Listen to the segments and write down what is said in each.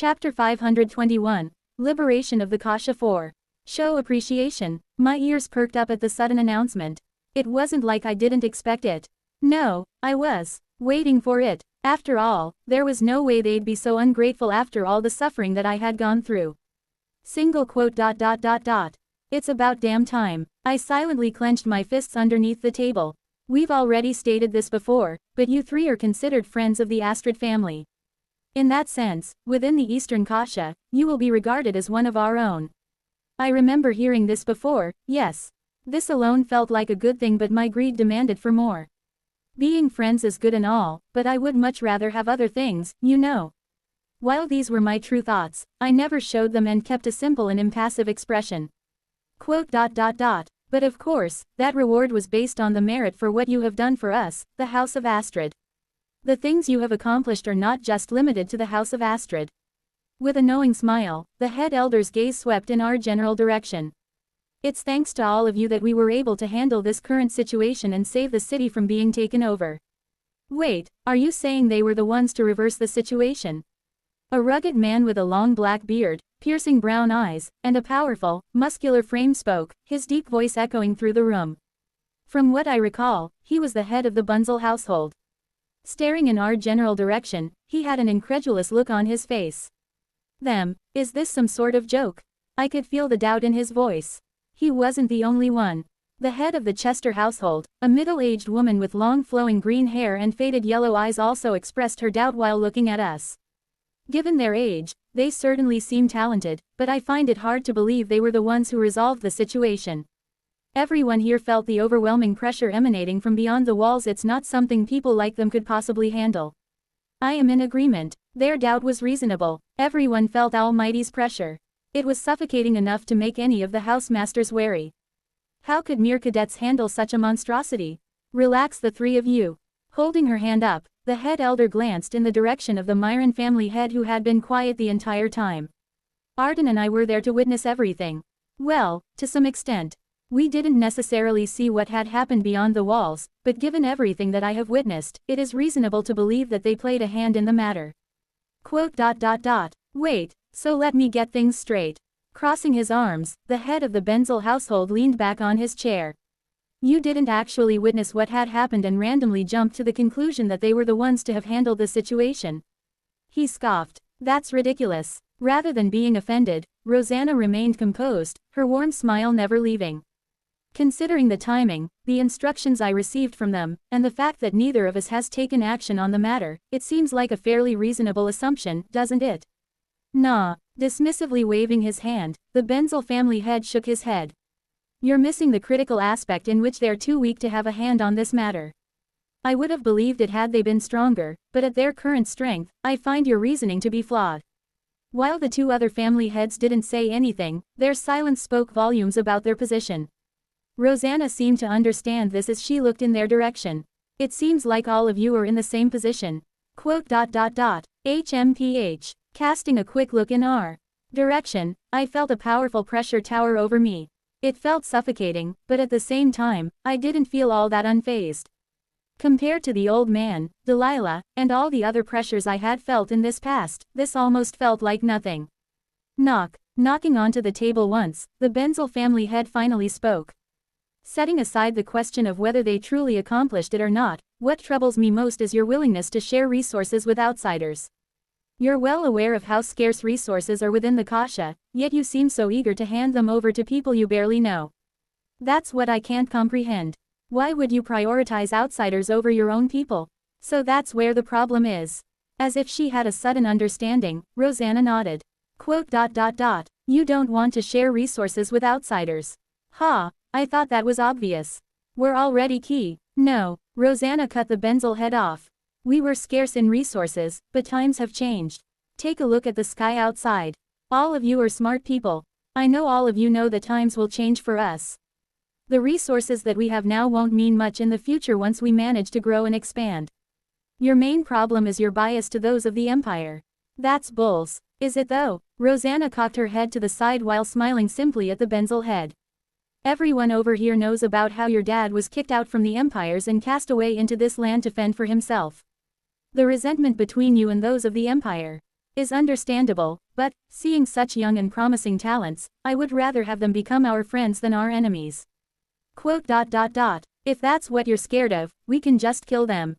Chapter 521. Liberation of the Kasha 4. Show appreciation. My ears perked up at the sudden announcement. It wasn't like I didn't expect it. No, I was waiting for it. After all, there was no way they'd be so ungrateful after all the suffering that I had gone through. Single quote. It's about damn time. I silently clenched my fists underneath the table. We've already stated this before, but you three are considered friends of the Astrid family. In that sense, within the Eastern Kasha, you will be regarded as one of our own. I remember hearing this before, yes. This alone felt like a good thing, but my greed demanded for more. Being friends is good and all, but I would much rather have other things, you know. While these were my true thoughts, I never showed them and kept a simple and impassive expression. Quote. But of course, that reward was based on the merit for what you have done for us, the House of Astrid. The things you have accomplished are not just limited to the House of Astrid. With a knowing smile, the head elder's gaze swept in our general direction. It's thanks to all of you that we were able to handle this current situation and save the city from being taken over. Wait, are you saying they were the ones to reverse the situation? A rugged man with a long black beard, piercing brown eyes, and a powerful, muscular frame spoke, his deep voice echoing through the room. From what I recall, he was the head of the Bunzel household. Staring in our general direction, he had an incredulous look on his face. Them, is this some sort of joke? I could feel the doubt in his voice. He wasn't the only one. The head of the Chester household, a middle-aged woman with long flowing green hair and faded yellow eyes, also expressed her doubt while looking at us. Given their age, they certainly seem talented, but I find it hard to believe they were the ones who resolved the situation. Everyone here felt the overwhelming pressure emanating from beyond the walls. It's not something people like them could possibly handle. I am in agreement. Their doubt was reasonable. Everyone felt Almighty's pressure. It was suffocating enough to make any of the housemasters wary. How could mere cadets handle such a monstrosity? Relax, the three of you. Holding her hand up, the head elder glanced in the direction of the Myron family head, who had been quiet the entire time. Arden and I were there to witness everything. Well, to some extent. We didn't necessarily see what had happened beyond the walls, but given everything that I have witnessed, it is reasonable to believe that they played a hand in the matter. Quote. Wait, so let me get things straight. Crossing his arms, the head of the Benzel household leaned back on his chair. You didn't actually witness what had happened and randomly jumped to the conclusion that they were the ones to have handled the situation. He scoffed. That's ridiculous. Rather than being offended, Rosanna remained composed, her warm smile never leaving. Considering the timing, the instructions I received from them, and the fact that neither of us has taken action on the matter, it seems like a fairly reasonable assumption, doesn't it? Nah. Dismissively waving his hand, the Benzel family head shook his head. You're missing the critical aspect, in which they're too weak to have a hand on this matter. I would have believed it had they been stronger, but at their current strength, I find your reasoning to be flawed. While the two other family heads didn't say anything, their silence spoke volumes about their position. Rosanna seemed to understand this as she looked in their direction. It seems like all of you are in the same position. Quote. HMPH. Casting a quick look in our direction, I felt a powerful pressure tower over me. It felt suffocating, but at the same time, I didn't feel all that unfazed. Compared to the old man, Delilah, and all the other pressures I had felt in this past, this almost felt like nothing. Knocking onto the table once, the Benzel family head finally spoke. Setting aside the question of whether they truly accomplished it or not, what troubles me most is your willingness to share resources with outsiders. You're well aware of how scarce resources are within the Kasha, yet you seem so eager to hand them over to people you barely know. That's what I can't comprehend. Why would you prioritize outsiders over your own people? So that's where the problem is. As if she had a sudden understanding, Rosanna nodded. Quote. You don't want to share resources with outsiders. I thought that was obvious. We're already key. No, Rosanna cut the Benzel head off. We were scarce in resources, but times have changed. Take a look at the sky outside. All of you are smart people. I know all of you know that times will change for us. The resources that we have now won't mean much in the future once we manage to grow and expand. Your main problem is your bias to those of the Empire. That's bulls. Is it though? Rosanna cocked her head to the side while smiling simply at the Benzel head. Everyone over here knows about how your dad was kicked out from the Empires and cast away into this land to fend for himself. The resentment between you and those of the Empire. is understandable, but, seeing such young and promising talents, I would rather have them become our friends than our enemies. Quote. If that's what you're scared of, we can just kill them.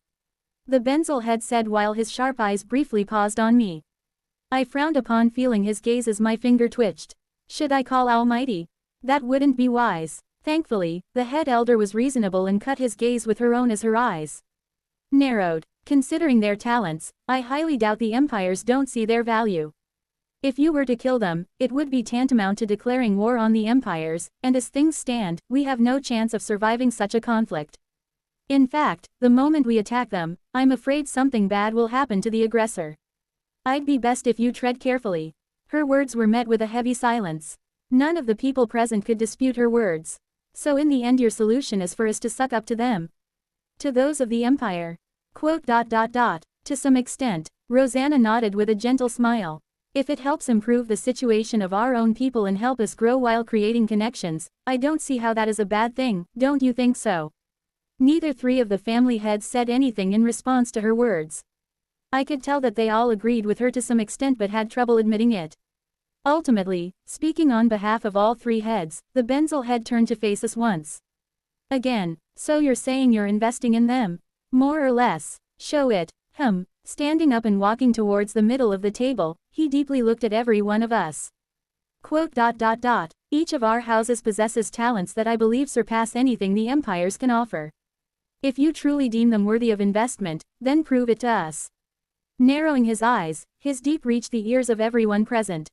The Benzel had said while his sharp eyes briefly paused on me. I frowned upon feeling his gaze as my finger twitched. Should I call Almighty? That wouldn't be wise. Thankfully, the head elder was reasonable and cut his gaze with her own as her eyes narrowed. Considering their talents, I highly doubt the empires don't see their value. If you were to kill them, it would be tantamount to declaring war on the empires, and as things stand, we have no chance of surviving such a conflict. In fact, the moment we attack them, I'm afraid something bad will happen to the aggressor. I'd be best if you tread carefully. Her words were met with a heavy silence. None of the people present could dispute her words. So in the end your solution is for us to suck up to them. To those of the empire. Quote. To some extent, Rosanna nodded with a gentle smile. If it helps improve the situation of our own people and help us grow while creating connections, I don't see how that is a bad thing, don't you think so? Neither three of the family heads said anything in response to her words. I could tell that they all agreed with her to some extent but had trouble admitting it. Ultimately, speaking on behalf of all three heads, the Benzel head turned to face us once again. So you're saying you're investing in them? More or less. Show it. Standing up and walking towards the middle of the table, he deeply looked at every one of us. Quote. Each of our houses possesses talents that I believe surpass anything the empires can offer. If you truly deem them worthy of investment, then prove it to us. Narrowing his eyes, his deep reached the ears of everyone present.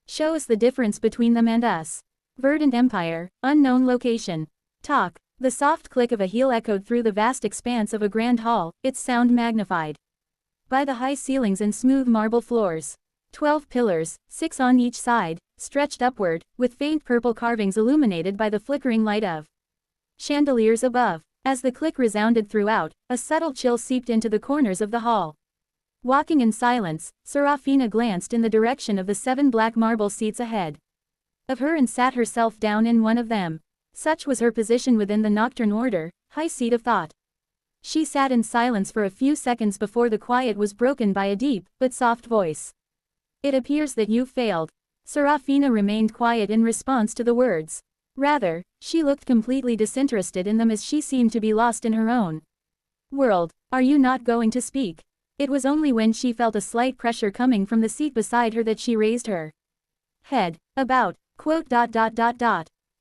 Show us the difference between them and us. Verdant Empire, unknown location. Talk. The soft click of a heel echoed through the vast expanse of a grand hall, its sound magnified by the high ceilings and smooth marble floors. 12 pillars, 6 on each side, stretched upward, with faint purple carvings illuminated by the flickering light of chandeliers above. As the click resounded throughout, a subtle chill seeped into the corners of the hall. Walking in silence, Serafina glanced in the direction of the 7 black marble seats ahead of her and sat herself down in one of them. Such was her position within the Nocturne Order, high seat of thought. She sat in silence for a few seconds before the quiet was broken by a deep, but soft voice. It appears that you've failed. Serafina remained quiet in response to the words. Rather, she looked completely disinterested in them as she seemed to be lost in her own world. Are you not going to speak? It was only when she felt a slight pressure coming from the seat beside her that she raised her head. About. Quote.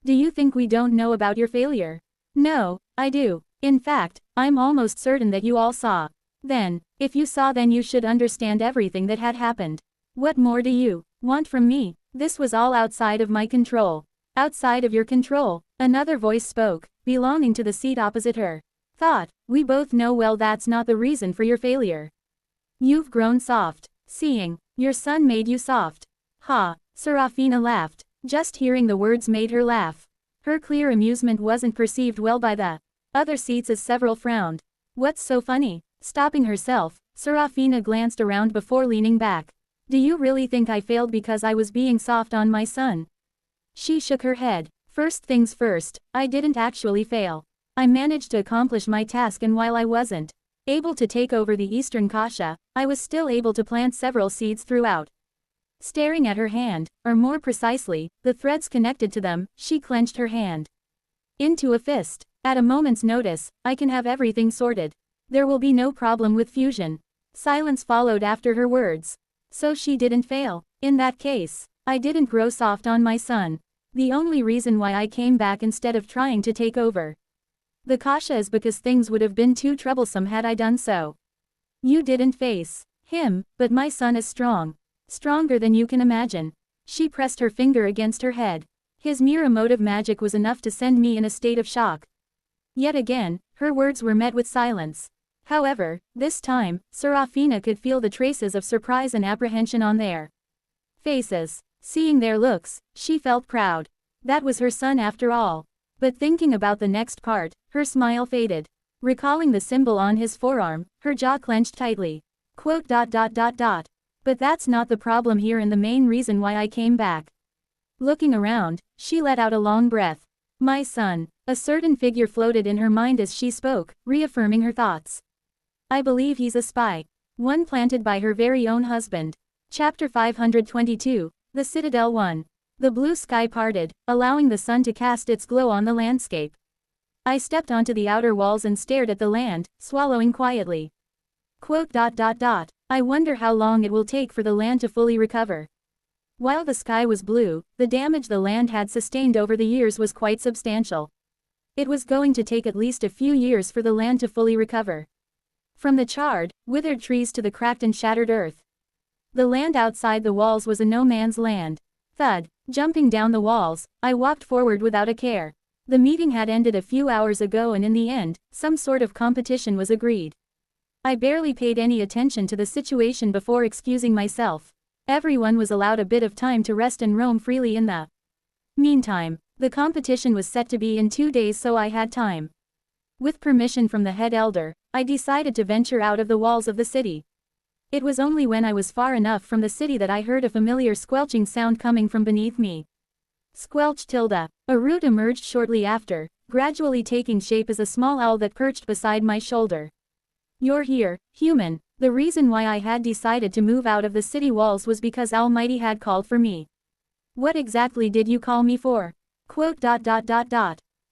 Do you think we don't know about your failure? No, I do. In fact, I'm almost certain that you all saw. Then, if you saw, then you should understand everything that had happened. What more do you want from me? This was all outside of my control. Outside of your control, another voice spoke, belonging to the seat opposite her. Thought, we both know well that's not the reason for your failure. You've grown soft. Seeing your son made you soft. Ha, Serafina laughed. Just hearing the words made her laugh. Her clear amusement wasn't perceived well by the other seats as several frowned. What's so funny? Stopping herself, Serafina glanced around before leaning back. Do you really think I failed because I was being soft on my son? She shook her head. First things first, I didn't actually fail. I managed to accomplish my task, and while I wasn't able to take over the Eastern Kasha, I was still able to plant several seeds throughout. Staring at her hand, or more precisely, the threads connected to them, she clenched her hand into a fist. At a moment's notice, I can have everything sorted. There will be no problem with fusion. Silence followed after her words. So she didn't fail. In that case, I didn't grow soft on my son. The only reason why I came back instead of trying to take over the Kasha is because things would have been too troublesome had I done so. You didn't face him, but my son is strong. Stronger than you can imagine. She pressed her finger against her head. His mere emotive magic was enough to send me in a state of shock. Yet again, her words were met with silence. However, this time, Serafina could feel the traces of surprise and apprehension on their faces. Seeing their looks, she felt proud. That was her son after all. But thinking about the next part, her smile faded. Recalling the symbol on his forearm, her jaw clenched tightly. Quote. But that's not the problem here and the main reason why I came back. Looking around, she let out a long breath. My son. A certain figure floated in her mind as she spoke, reaffirming her thoughts. I believe he's a spy. One planted by her very own husband. Chapter 522, The Citadel 1. The blue sky parted, allowing the sun to cast its glow on the landscape. I stepped onto the outer walls and stared at the land, swallowing quietly. I wonder how long it will take for the land to fully recover. While the sky was blue, the damage the land had sustained over the years was quite substantial. It was going to take at least a few years for the land to fully recover. From the charred, withered trees to the cracked and shattered earth. The land outside the walls was a no man's land. Thud, jumping down the walls, I walked forward without a care. The meeting had ended a few hours ago and in the end, some sort of competition was agreed. I barely paid any attention to the situation before excusing myself. Everyone was allowed a bit of time to rest and roam freely in the meantime. The competition was set to be in 2 days, so I had time. With permission from the head elder, I decided to venture out of the walls of the city. It was only when I was far enough from the city that I heard a familiar squelching sound coming from beneath me. Squelch tilde. A root emerged shortly after, gradually taking shape as a small owl that perched beside my shoulder. You're here, human. The reason why I had decided to move out of the city walls was because Almighty had called for me. What exactly did you call me for?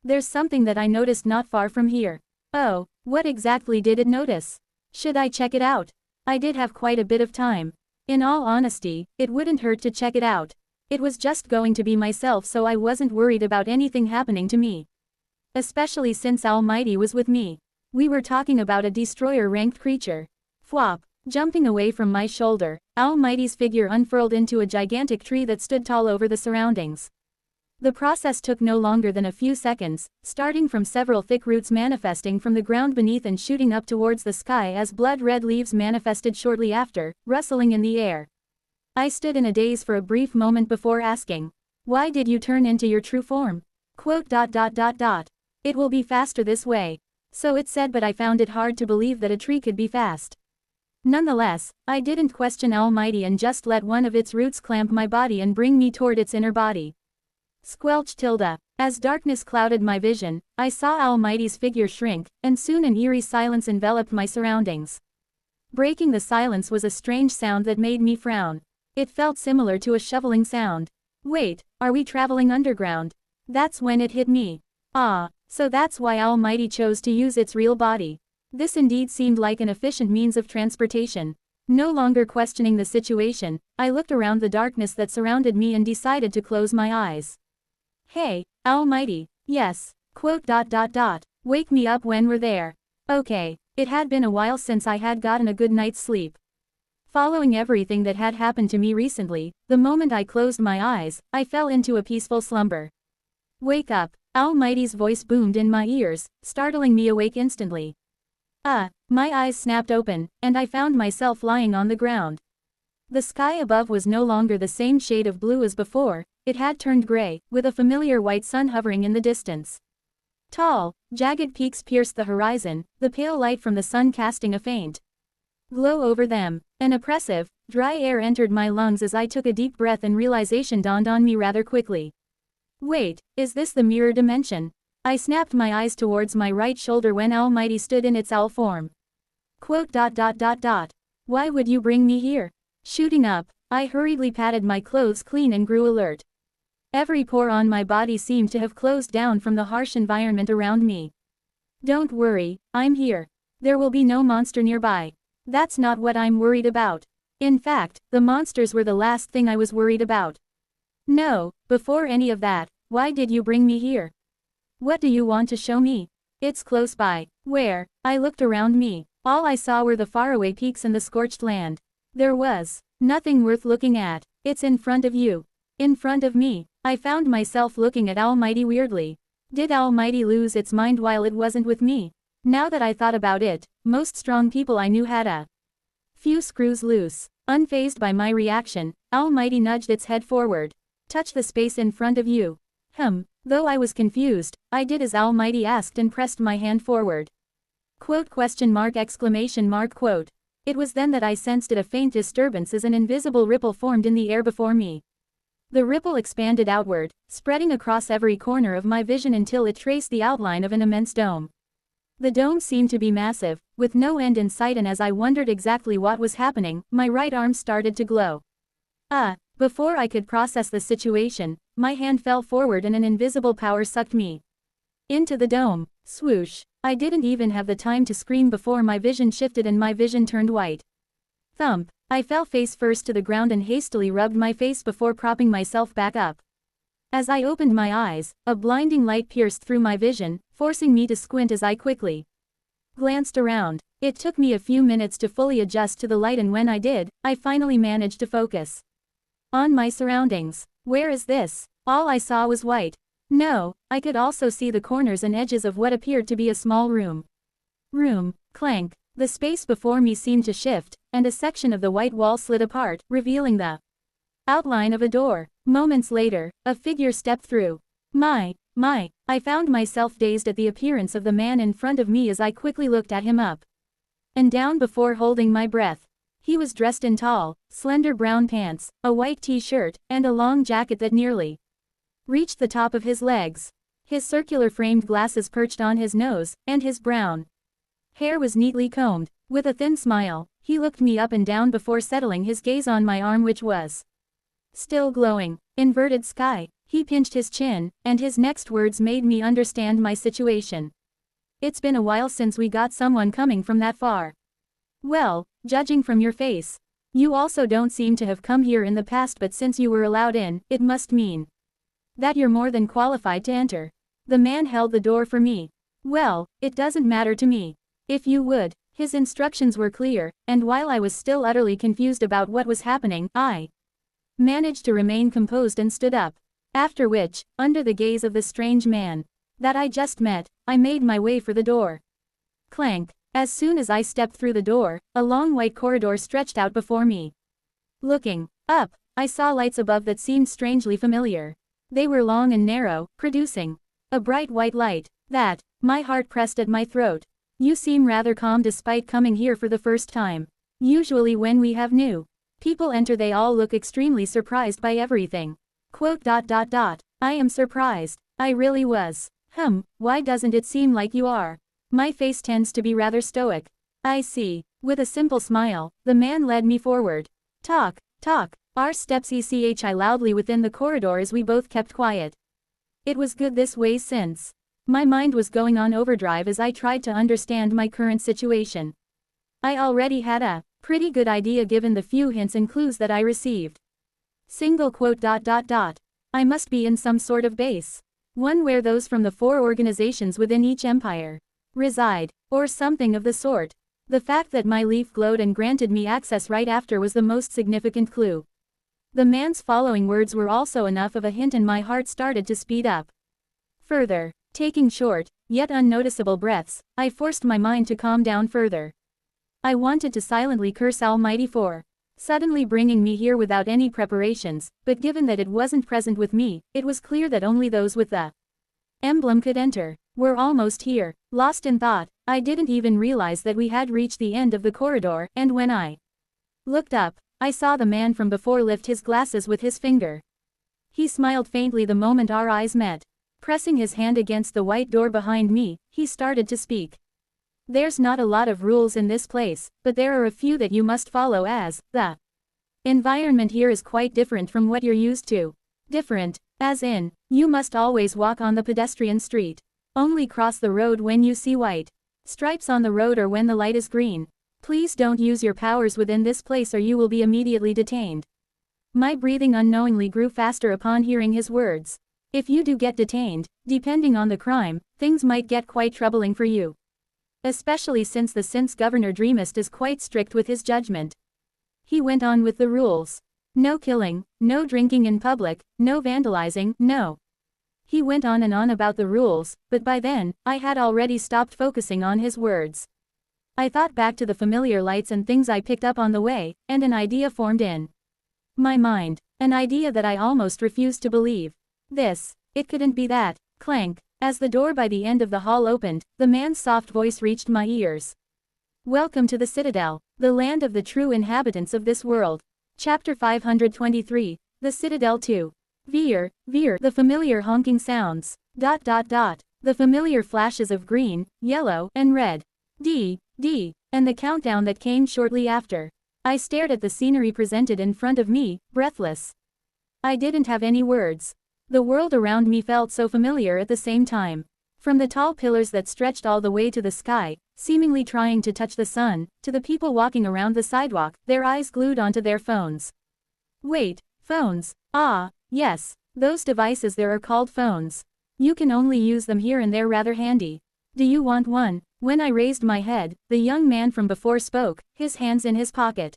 There's something that I noticed not far from here. Oh, what exactly did it notice? Should I check it out? I did have quite a bit of time. In all honesty, it wouldn't hurt to check it out. It was just going to be myself, so I wasn't worried about anything happening to me. Especially since Almighty was with me. We were talking about a destroyer-ranked creature. Fwop. Jumping away from my shoulder, Almighty's figure unfurled into a gigantic tree that stood tall over the surroundings. The process took no longer than a few seconds, starting from several thick roots manifesting from the ground beneath and shooting up towards the sky as blood-red leaves manifested shortly after, rustling in the air. I stood in a daze for a brief moment before asking, "Why did you turn into your true form?" It will be faster this way. So it said, but I found it hard to believe that a tree could be fast. Nonetheless, I didn't question Almighty and just let one of its roots clamp my body and bring me toward its inner body. Squelch tilde. As darkness clouded my vision, I saw Almighty's figure shrink, and soon an eerie silence enveloped my surroundings. Breaking the silence was a strange sound that made me frown. It felt similar to a shoveling sound. Wait, are we traveling underground? That's when it hit me. Ah, so that's why Almighty chose to use its real body. This indeed seemed like an efficient means of transportation. No longer questioning the situation, I looked around the darkness that surrounded me and decided to close my eyes. Hey, Almighty, yes, wake me up when we're there. Okay, it had been a while since I had gotten a good night's sleep. Following everything that had happened to me recently, the moment I closed my eyes, I fell into a peaceful slumber. Wake up, Almighty's voice boomed in my ears, startling me awake instantly. My eyes snapped open, and I found myself lying on the ground. The sky above was no longer the same shade of blue as before, it had turned gray, with a familiar white sun hovering in the distance. Tall, jagged peaks pierced the horizon, the pale light from the sun casting a faint glow over them. An oppressive, dry air entered my lungs as I took a deep breath and realization dawned on me rather quickly. Wait, is this the mirror dimension? I snapped my eyes towards my right shoulder when Almighty stood in its owl form. Why would you bring me here? Shooting up, I hurriedly patted my clothes clean and grew alert. Every pore on my body seemed to have closed down from the harsh environment around me. Don't worry, I'm here. There will be no monster nearby. That's not what I'm worried about. In fact, the monsters were the last thing I was worried about. No, before any of that, why did you bring me here? What do you want to show me? It's close by. Where? I looked around me. All I saw were the faraway peaks and the scorched land. There was nothing worth looking at. It's in front of you. In front of me. I found myself looking at Almighty weirdly. Did Almighty lose its mind while it wasn't with me? Now that I thought about it, most strong people I knew had a few screws loose. Unfazed by my reaction, Almighty nudged its head forward. Touch the space in front of you. Though I was confused, I did as Almighty asked and pressed my hand forward. It was then that I sensed a faint disturbance as an invisible ripple formed in the air before me. The ripple expanded outward, spreading across every corner of my vision until it traced the outline of an immense dome. The dome seemed to be massive, with no end in sight, and as I wondered exactly what was happening, my right arm started to glow. Before I could process the situation, my hand fell forward and an invisible power sucked me into the dome. Swoosh. I didn't even have the time to scream before my vision shifted and my vision turned white. Thump. I fell face first to the ground and hastily rubbed my face before propping myself back up. As I opened my eyes, a blinding light pierced through my vision, forcing me to squint as I quickly glanced around. It took me a few minutes to fully adjust to the light, and when I did, I finally managed to focus on my surroundings. Where is this? All I saw was white. No, I could also see the corners and edges of what appeared to be a small room. Clank. The space before me seemed to shift, and a section of the white wall slid apart, revealing the outline of a door. Moments later, a figure stepped through. My. I found myself dazed at the appearance of the man in front of me as I quickly looked at him up and down before holding my breath. He was dressed in tall, slender brown pants, a white t-shirt, and a long jacket that nearly reached the top of his legs. His circular framed glasses perched on his nose, and his brown hair was neatly combed. With a thin smile, he looked me up and down before settling his gaze on my arm, which was still glowing. Inverted sky. He pinched his chin, and his next words made me understand my situation. It's been a while since we got someone coming from that far. Well, judging from your face. You also don't seem to have come here in the past, but since you were allowed in, it must mean that you're more than qualified to enter. The man held the door for me. Well, it doesn't matter to me. If you would. His instructions were clear, and while I was still utterly confused about what was happening, I managed to remain composed and stood up. After which, under the gaze of the strange man that I just met, I made my way for the door. Clank. As soon as I stepped through the door, a long white corridor stretched out before me. Looking up, I saw lights above that seemed strangely familiar. They were long and narrow, producing a bright white light. My heart pressed at my throat. You seem rather calm despite coming here for the first time. Usually when we have new people enter, they all look extremely surprised by everything. I am surprised. I really was. Why doesn't it seem like you are? My face tends to be rather stoic. I see. With a simple smile, the man led me forward. Talk. Our steps echi loudly within the corridor as we both kept quiet. It was good this way since my mind was going on overdrive as I tried to understand my current situation. I already had a pretty good idea given the few hints and clues that I received. I must be in some sort of base. One where those from the 4 organizations within each empire reside, or something of the sort. The fact that my leaf glowed and granted me access right after was the most significant clue. The man's following words were also enough of a hint, and my heart started to speed up. Further, taking short, yet unnoticeable breaths, I forced my mind to calm down further. I wanted to silently curse Almighty for suddenly bringing me here without any preparations, but given that it wasn't present with me, it was clear that only those with the emblem could enter. We're almost here. Lost in thought, I didn't even realize that we had reached the end of the corridor, and when I looked up, I saw the man from before lift his glasses with his finger. He smiled faintly the moment our eyes met. Pressing his hand against the white door behind me, he started to speak. There's not a lot of rules in this place, but there are a few that you must follow, as the environment here is quite different from what you're used to. Different, as in, you must always walk on the pedestrian street. Only cross the road when you see white stripes on the road or when the light is green. Please don't use your powers within this place or you will be immediately detained. My breathing unknowingly grew faster upon hearing his words. If you do get detained, depending on the crime, things might get quite troubling for you. Especially since the Governor Dreamist is quite strict with his judgment. He went on with the rules. No killing, no drinking in public, no vandalizing, no. He went on and on about the rules, but by then, I had already stopped focusing on his words. I thought back to the familiar lights and things I picked up on the way, and an idea formed in my mind. An idea that I almost refused to believe. It couldn't be that. Clank. As the door by the end of the hall opened, the man's soft voice reached my ears. Welcome to the Citadel, the land of the true inhabitants of this world. Chapter 523, The Citadel 2. Veer, the familiar honking sounds. The familiar flashes of green, yellow, and red. D, and the countdown that came shortly after. I stared at the scenery presented in front of me, breathless. I didn't have any words. The world around me felt so familiar at the same time. From the tall pillars that stretched all the way to the sky, seemingly trying to touch the sun, to the people walking around the sidewalk, their eyes glued onto their phones. Wait, phones. Ah, yes, those devices there are called phones. You can only use them here and they're rather handy. Do you want one? When I raised my head, the young man from before spoke, his hands in his pocket.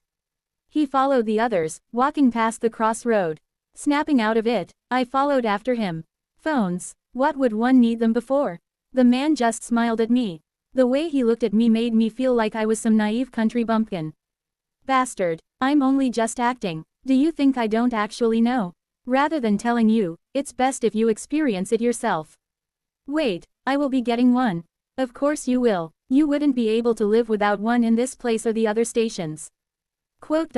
He followed the others, walking past the crossroad. Snapping out of it, I followed after him. Phones, what would one need them before? The man just smiled at me. The way he looked at me made me feel like I was some naive country bumpkin. Bastard, I'm only just acting. Do you think I don't actually know? Rather than telling you, it's best if you experience it yourself. Wait, I will be getting one. Of course you will. You wouldn't be able to live without one in this place or the other stations. Quote.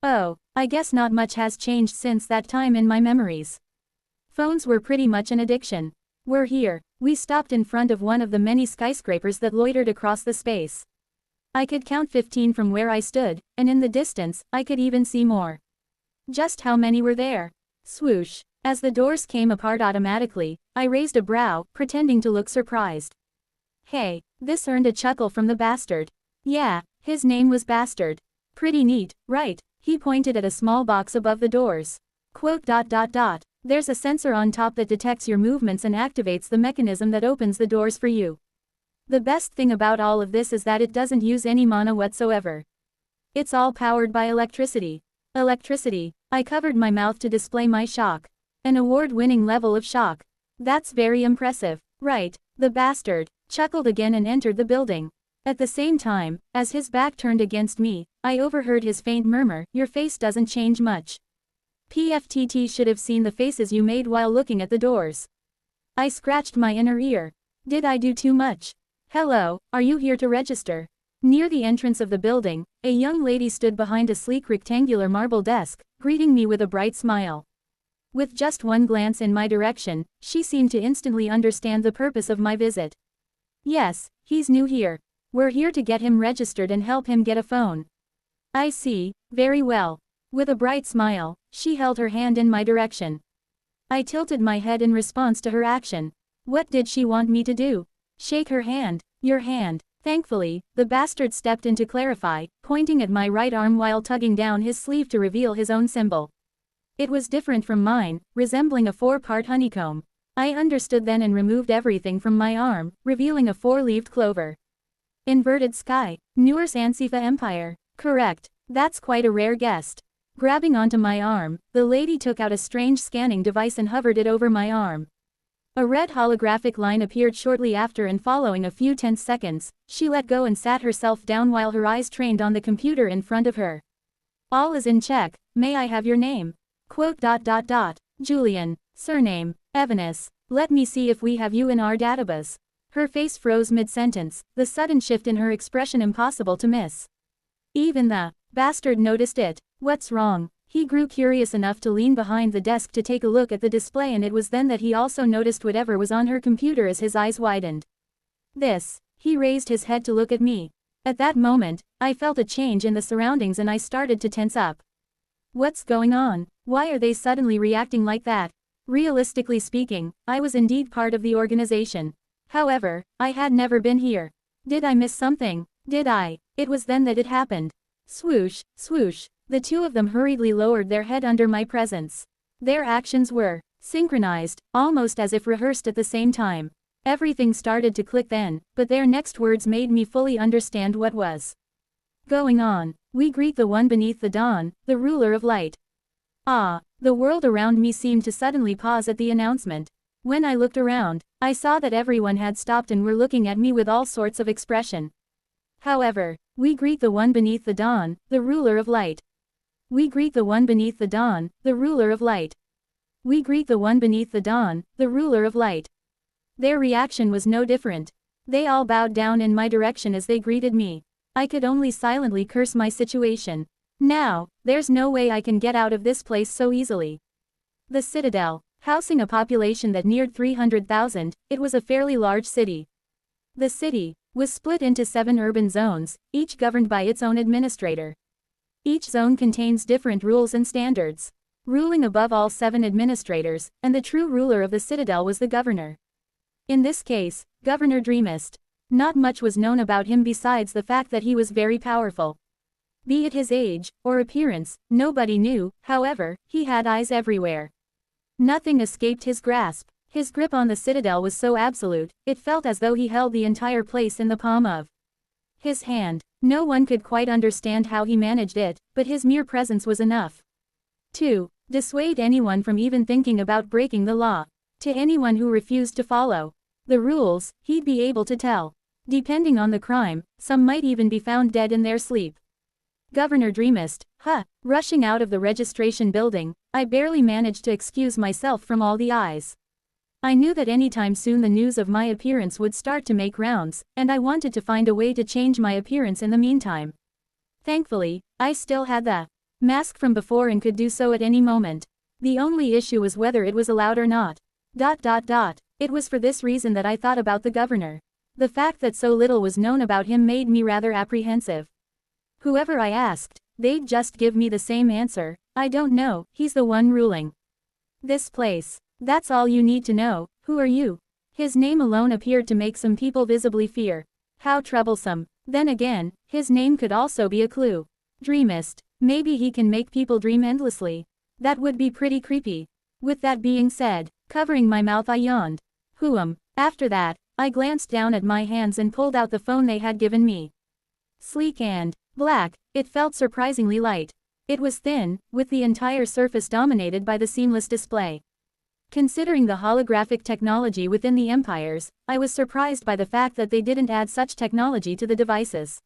Oh, I guess not much has changed since that time in my memories. Phones were pretty much an addiction. We're here. We stopped in front of one of the many skyscrapers that loitered across the space. I could count 15 from where I stood, and in the distance, I could even see more. Just how many were there? Swoosh. As the doors came apart automatically, I raised a brow, pretending to look surprised. Hey, this earned a chuckle from the bastard. Yeah, his name was Bastard. Pretty neat, right? He pointed at a small box above the doors. Quote. There's a sensor on top that detects your movements and activates the mechanism that opens the doors for you. The best thing about all of this is that it doesn't use any mana whatsoever. It's all powered by electricity. Electricity. I covered my mouth to display my shock. An award-winning level of shock. That's very impressive, right? The bastard chuckled again and entered the building. At the same time, as his back turned against me, I overheard his faint murmur, "Your face doesn't change much. PFTT should have seen the faces you made while looking at the doors." I scratched my inner ear. Did I do too much? Hello, are you here to register? Near the entrance of the building, a young lady stood behind a sleek rectangular marble desk, greeting me with a bright smile. With just one glance in my direction, she seemed to instantly understand the purpose of my visit. Yes, he's new here. We're here to get him registered and help him get a phone. I see, very well. With a bright smile, she held her hand in my direction. I tilted my head in response to her action. What did she want me to do? Shake her hand. Your hand. Thankfully, the bastard stepped in to clarify, pointing at my right arm while tugging down his sleeve to reveal his own symbol. It was different from mine, resembling a 4-part honeycomb. I understood then and removed everything from my arm, revealing a 4-leaved clover. Inverted sky. Newer's Ansifa Empire. Correct. That's quite a rare guest. Grabbing onto my arm, the lady took out a strange scanning device and hovered it over my arm. A red holographic line appeared shortly after, and following a few tense seconds, she let go and sat herself down while her eyes trained on the computer in front of her. All is in check. May I have your name? Quote. Julian. Surname. Evanes. Let me see if we have you in our database. Her face froze mid-sentence, the sudden shift in her expression impossible to miss. Even the bastard noticed it. What's wrong? He grew curious enough to lean behind the desk to take a look at the display, and it was then that he also noticed whatever was on her computer as his eyes widened. This. He raised his head to look at me. At that moment, I felt a change in the surroundings and I started to tense up. What's going on? Why are they suddenly reacting like that? Realistically speaking, I was indeed part of the organization. However, I had never been here. Did I miss something? Did I? It was then that it happened. Swoosh, swoosh. The two of them hurriedly lowered their head under my presence. Their actions were synchronized, almost as if rehearsed at the same time. Everything started to click then, but their next words made me fully understand what was going on. We greet the one beneath the dawn, the ruler of light. Ah, the world around me seemed to suddenly pause at the announcement. When I looked around, I saw that everyone had stopped and were looking at me with all sorts of expression. However, we greet the one beneath the dawn, the ruler of light. We greet the one beneath the dawn, the ruler of light. We greet the one beneath the dawn, the ruler of light. Their reaction was no different. They all bowed down in my direction as they greeted me. I could only silently curse my situation. Now, there's no way I can get out of this place so easily. The Citadel, housing a population that neared 300,000, it was a fairly large city. The city was split into 7 urban zones, each governed by its own administrator. Each zone contains different rules and standards. Ruling above all 7 administrators, and the true ruler of the citadel was the governor. In this case, Governor Dreamist. Not much was known about him besides the fact that he was very powerful. Be it his age, or appearance, nobody knew, however, he had eyes everywhere. Nothing escaped his grasp. His grip on the citadel was so absolute, it felt as though he held the entire place in the palm of his hand. No one could quite understand how he managed it, but his mere presence was enough to dissuade anyone from even thinking about breaking the law. To anyone who refused to follow the rules, he'd be able to tell. Depending on the crime, some might even be found dead in their sleep. Governor Dreamist, rushing out of the registration building, I barely managed to excuse myself from all the eyes. I knew that anytime soon the news of my appearance would start to make rounds, and I wanted to find a way to change my appearance in the meantime. Thankfully, I still had the mask from before and could do so at any moment. The only issue was whether it was allowed or not. It was for this reason that I thought about the governor. The fact that so little was known about him made me rather apprehensive. Whoever I asked, they'd just give me the same answer: I don't know, he's the one ruling this place. That's all you need to know. Who are you? His name alone appeared to make some people visibly fear. How troublesome. Then again, his name could also be a clue. Dreamist. Maybe he can make people dream endlessly. That would be pretty creepy. With that being said, covering my mouth, I yawned. After that, I glanced down at my hands and pulled out the phone they had given me. Sleek and black, it felt surprisingly light. It was thin, with the entire surface dominated by the seamless display. Considering the holographic technology within the empires, I was surprised by the fact that they didn't add such technology to the devices.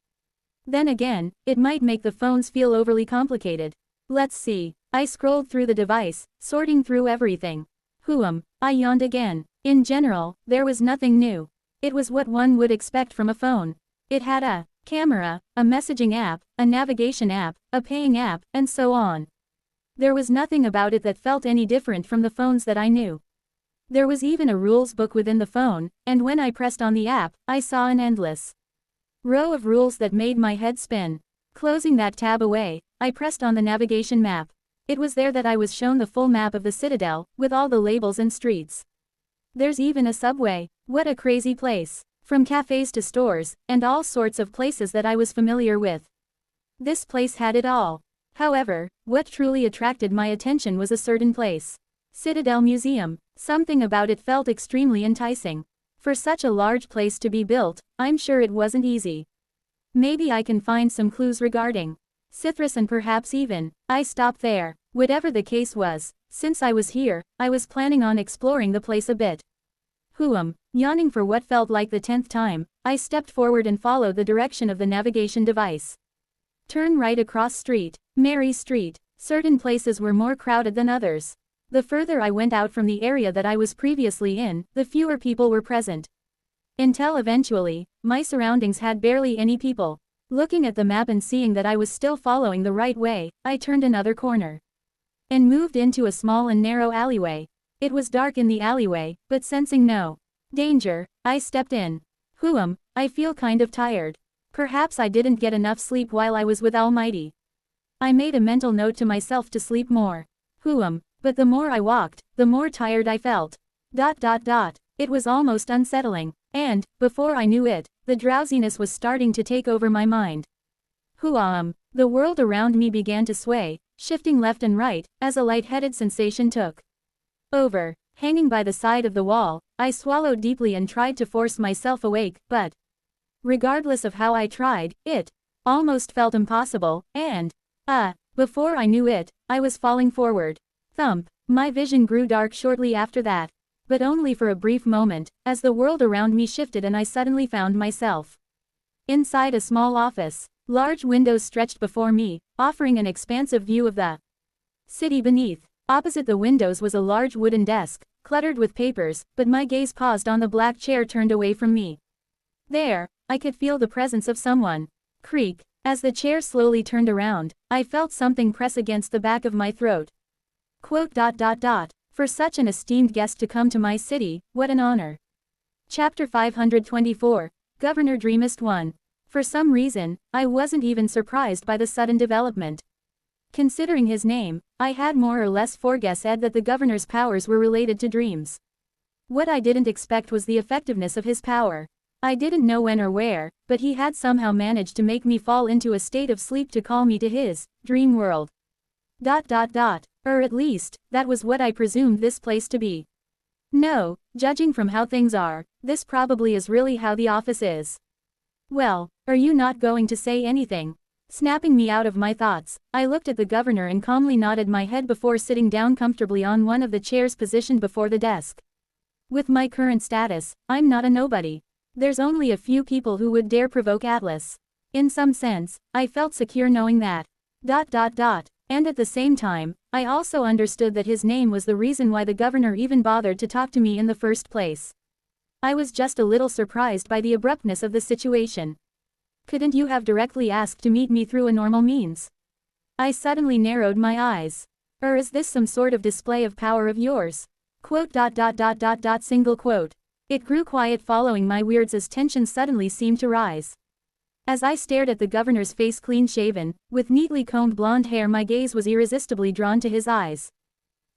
Then again, it might make the phones feel overly complicated. Let's see. I scrolled through the device, sorting through everything. I yawned again. In general, there was nothing new. It was what one would expect from a phone. It had a camera, a messaging app, a navigation app, a paying app, and so on. There was nothing about it that felt any different from the phones that I knew. There was even a rules book within the phone, and when I pressed on the app, I saw an endless row of rules that made my head spin. Closing that tab away, I pressed on the navigation map. It was there that I was shown the full map of the citadel, with all the labels and streets. There's even a subway. What a crazy place. From cafes to stores, and all sorts of places that I was familiar with. This place had it all. However, what truly attracted my attention was a certain place. Citadel Museum. Something about it felt extremely enticing. For such a large place to be built, I'm sure it wasn't easy. Maybe I can find some clues regarding Cithras and perhaps even, I stopped there. Whatever the case was, since I was here, I was planning on exploring the place a bit. Yawning for what felt like the 10th time, I stepped forward and followed the direction of the navigation device. Turn right across street, Mary Street. Certain places were more crowded than others. The further I went out from the area that I was previously in, the fewer people were present. Until eventually, my surroundings had barely any people. Looking at the map and seeing that I was still following the right way, I turned another corner and moved into a small and narrow alleyway. It was dark in the alleyway, but sensing no danger, I stepped in. I feel kind of tired. Perhaps I didn't get enough sleep while I was with Almighty. I made a mental note to myself to sleep more. But the more I walked, the more tired I felt. It was almost unsettling, and, before I knew it, the drowsiness was starting to take over my mind. The world around me began to sway, shifting left and right, as a lightheaded sensation took over. Hanging by the side of the wall, I swallowed deeply and tried to force myself awake, but regardless of how I tried, it almost felt impossible, and before I knew it, I was falling forward. Thump. My vision grew dark shortly after that. But only for a brief moment, as the world around me shifted and I suddenly found myself inside a small office. Large windows stretched before me, offering an expansive view of the city beneath. Opposite the windows was a large wooden desk, cluttered with papers, but my gaze paused on the black chair turned away from me. There, I could feel the presence of someone. Creak. As the chair slowly turned around, I felt something press against the back of my throat. For such an esteemed guest to come to my city, what an honor. Chapter 524, Governor Dreamist 1. For some reason, I wasn't even surprised by the sudden development. Considering his name, I had more or less foreguessed that the governor's powers were related to dreams. What I didn't expect was the effectiveness of his power. I didn't know when or where, but he had somehow managed to make me fall into a state of sleep to call me to his dream world. Or at least, that was what I presumed this place to be. No, judging from how things are, this probably is really how the office is. Well, are you not going to say anything? Snapping me out of my thoughts, I looked at the governor and calmly nodded my head before sitting down comfortably on one of the chairs positioned before the desk. With my current status, I'm not a nobody. There's only a few people who would dare provoke Atlas. In some sense, I felt secure knowing that. And at the same time, I also understood that his name was the reason why the governor even bothered to talk to me in the first place. I was just a little surprised by the abruptness of the situation. Couldn't you have directly asked to meet me through a normal means? I suddenly narrowed my eyes. Or is this some sort of display of power of yours? Single quote. It grew quiet following my words as tension suddenly seemed to rise. As I stared at the governor's face clean-shaven, with neatly combed blonde hair, my gaze was irresistibly drawn to his eyes.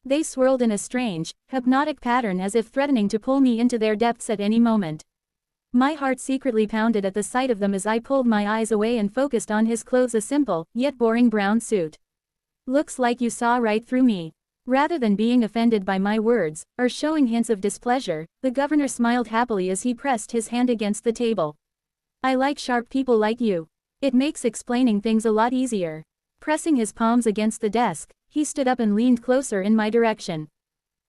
They swirled in a strange, hypnotic pattern as if threatening to pull me into their depths at any moment. My heart secretly pounded at the sight of them as I pulled my eyes away and focused on his clothes, a simple, yet boring brown suit. Looks like you saw right through me. Rather than being offended by my words, or showing hints of displeasure, the governor smiled happily as he pressed his hand against the table. I like sharp people like you. It makes explaining things a lot easier. Pressing his palms against the desk, he stood up and leaned closer in my direction.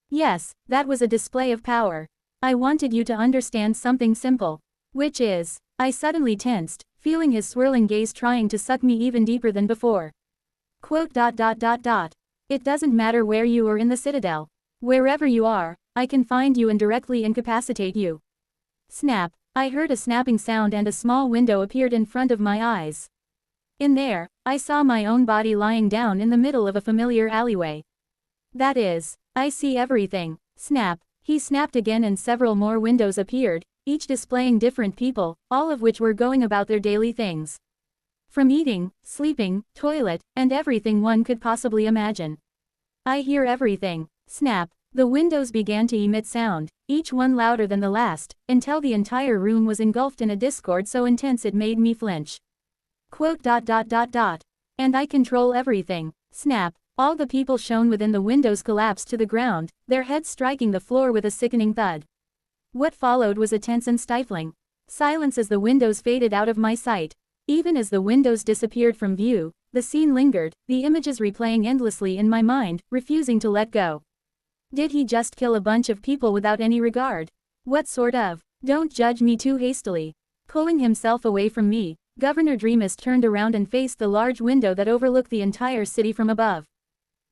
Yes, that was a display of power. I wanted you to understand something simple. Which is, I suddenly tensed, feeling his swirling gaze trying to suck me even deeper than before. It doesn't matter where you are in the Citadel. Wherever you are, I can find you and directly incapacitate you. Snap. I heard a snapping sound and a small window appeared in front of my eyes. In there, I saw my own body lying down in the middle of a familiar alleyway. That is, I see everything. Snap. He snapped again and several more windows appeared, each displaying different people, all of which were going about their daily things. From eating, sleeping, toilet, and everything one could possibly imagine. I hear everything. Snap. The windows began to emit sound, each one louder than the last, until the entire room was engulfed in a discord so intense it made me flinch. And I control everything. Snap. All the people shown within the windows collapsed to the ground, their heads striking the floor with a sickening thud. What followed was a tense and stifling silence as the windows faded out of my sight. Even as the windows disappeared from view, the scene lingered, the images replaying endlessly in my mind, refusing to let go. Did he just kill a bunch of people without any regard? What sort of? Don't judge me too hastily. Pulling himself away from me, Governor Dreamus turned around and faced the large window that overlooked the entire city from above.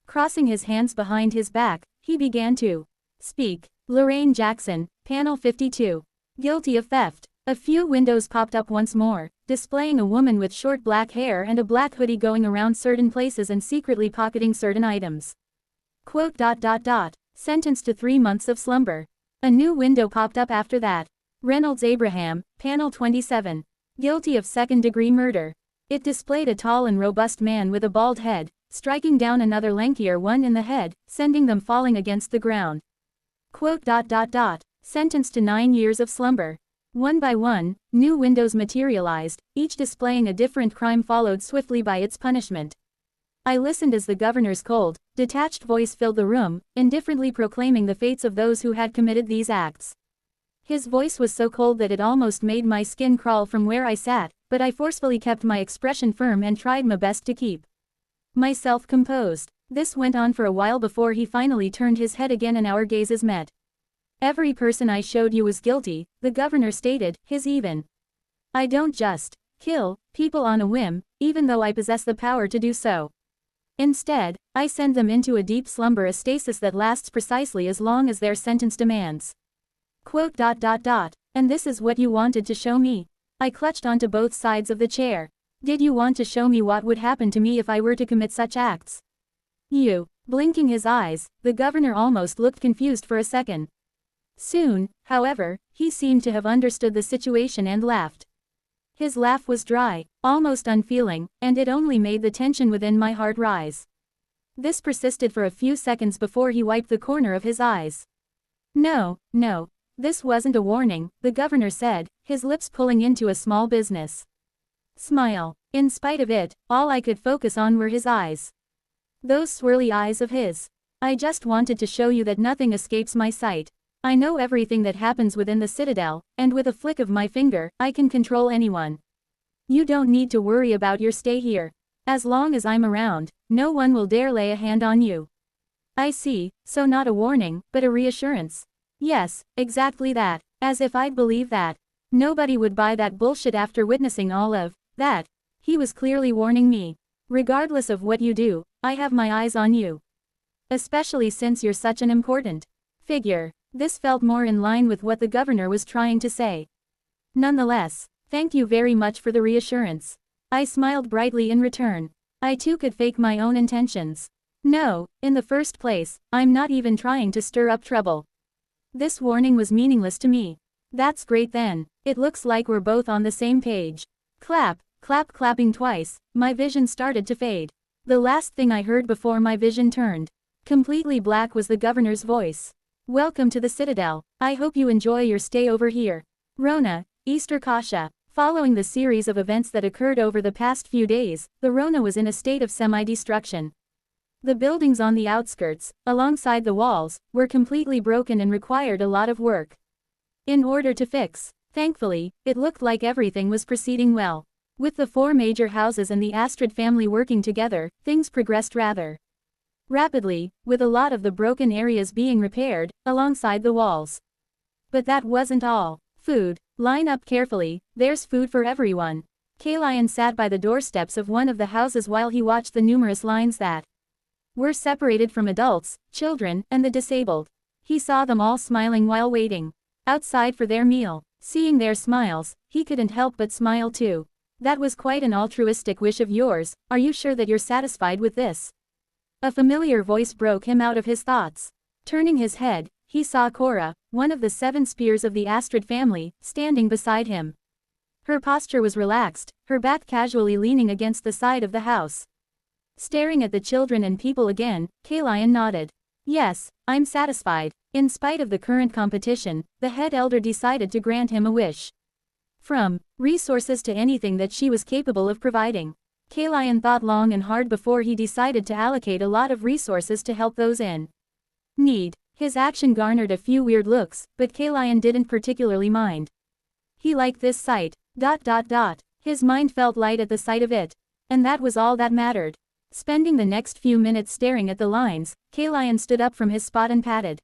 Crossing his hands behind his back, he began to speak. Lorraine Jackson, Panel 52. Guilty of theft. A few windows popped up once more, displaying a woman with short black hair and a black hoodie going around certain places and secretly pocketing certain items. Sentenced to 3 months of slumber. A new window popped up after that. Reynolds Abraham, Panel 27. Guilty of second-degree murder. It displayed a tall and robust man with a bald head, striking down another lankier one in the head, sending them falling against the ground. Sentenced to 9 years of slumber. One by one, new windows materialized, each displaying a different crime followed swiftly by its punishment. I listened as the governor's cold, detached voice filled the room, indifferently proclaiming the fates of those who had committed these acts. His voice was so cold that it almost made my skin crawl from where I sat, but I forcefully kept my expression firm and tried my best to keep myself composed. This went on for a while before he finally turned his head again and our gazes met. Every person I showed you was guilty, the governor stated, his even. I don't just kill people on a whim, even though I possess the power to do so. Instead, I send them into a deep slumber, a stasis that lasts precisely as long as their sentence demands. And this is what you wanted to show me? I clutched onto both sides of the chair. Did you want to show me what would happen to me if I were to commit such acts? You. Blinking his eyes, the governor almost looked confused for a second. Soon, however, he seemed to have understood the situation and laughed. His laugh was dry, almost unfeeling, and it only made the tension within my heart rise. This persisted for a few seconds before he wiped the corner of his eyes. No, no. This wasn't a warning, the governor said, his lips pulling into a small business smile. In spite of it, all I could focus on were his eyes. Those swirly eyes of his. I just wanted to show you that nothing escapes my sight. I know everything that happens within the citadel, and with a flick of my finger, I can control anyone. You don't need to worry about your stay here. As long as I'm around, no one will dare lay a hand on you. I see, so not a warning, but a reassurance. Yes, exactly that, as if I'd believe that. Nobody would buy that bullshit after witnessing all of that. He was clearly warning me. Regardless of what you do, I have my eyes on you. Especially since you're such an important figure. This felt more in line with what the governor was trying to say. Nonetheless, thank you very much for the reassurance. I smiled brightly in return. I too could fake my own intentions. No, in the first place, I'm not even trying to stir up trouble. This warning was meaningless to me. That's great then. It looks like we're both on the same page. Clap, clap, clapping twice, my vision started to fade. The last thing I heard before my vision turned completely black was the governor's voice. Welcome to the Citadel. I hope you enjoy your stay over here. Rona, Easter Kasha. Following the series of events that occurred over the past few days, the Rona was in a state of semi-destruction. The buildings on the outskirts, alongside the walls, were completely broken and required a lot of work in order to fix. Thankfully, it looked like everything was proceeding well. With the 4 major houses and the Astrid family working together, things progressed rather rapidly, with a lot of the broken areas being repaired, alongside the walls. But that wasn't all. Food. Line up carefully, there's food for everyone. Kalian sat by the doorsteps of one of the houses while he watched the numerous lines that were separated from adults, children, and the disabled. He saw them all smiling while waiting outside for their meal. Seeing their smiles, he couldn't help but smile too. That was quite an altruistic wish of yours. Are you sure that you're satisfied with this? A familiar voice broke him out of his thoughts. Turning his head, he saw Cora, one of the 7 spears of the Astrid family, standing beside him. Her posture was relaxed, her back casually leaning against the side of the house. Staring at the children and people again, Kalian nodded. Yes, I'm satisfied. In spite of the current competition, the head elder decided to grant him a wish. From resources to anything that she was capable of providing. Kalian thought long and hard before he decided to allocate a lot of resources to help those in need. His action garnered a few weird looks, but Kalian didn't particularly mind. He liked this sight. His mind felt light at the sight of it. And that was all that mattered. Spending the next few minutes staring at the lines, Kalian stood up from his spot and patted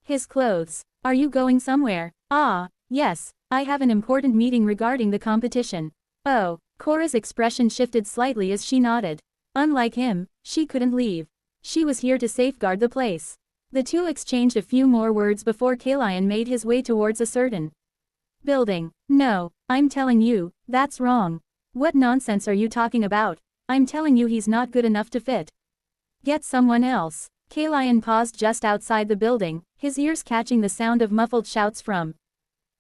his clothes. Are you going somewhere? Ah, yes, I have an important meeting regarding the competition. Oh. Cora's expression shifted slightly as she nodded. Unlike him, she couldn't leave. She was here to safeguard the place. The two exchanged a few more words before Kalian made his way towards a certain building. No, I'm telling you, that's wrong. What nonsense are you talking about? I'm telling you he's not good enough to fit. Get someone else. Kalian paused just outside the building, his ears catching the sound of muffled shouts from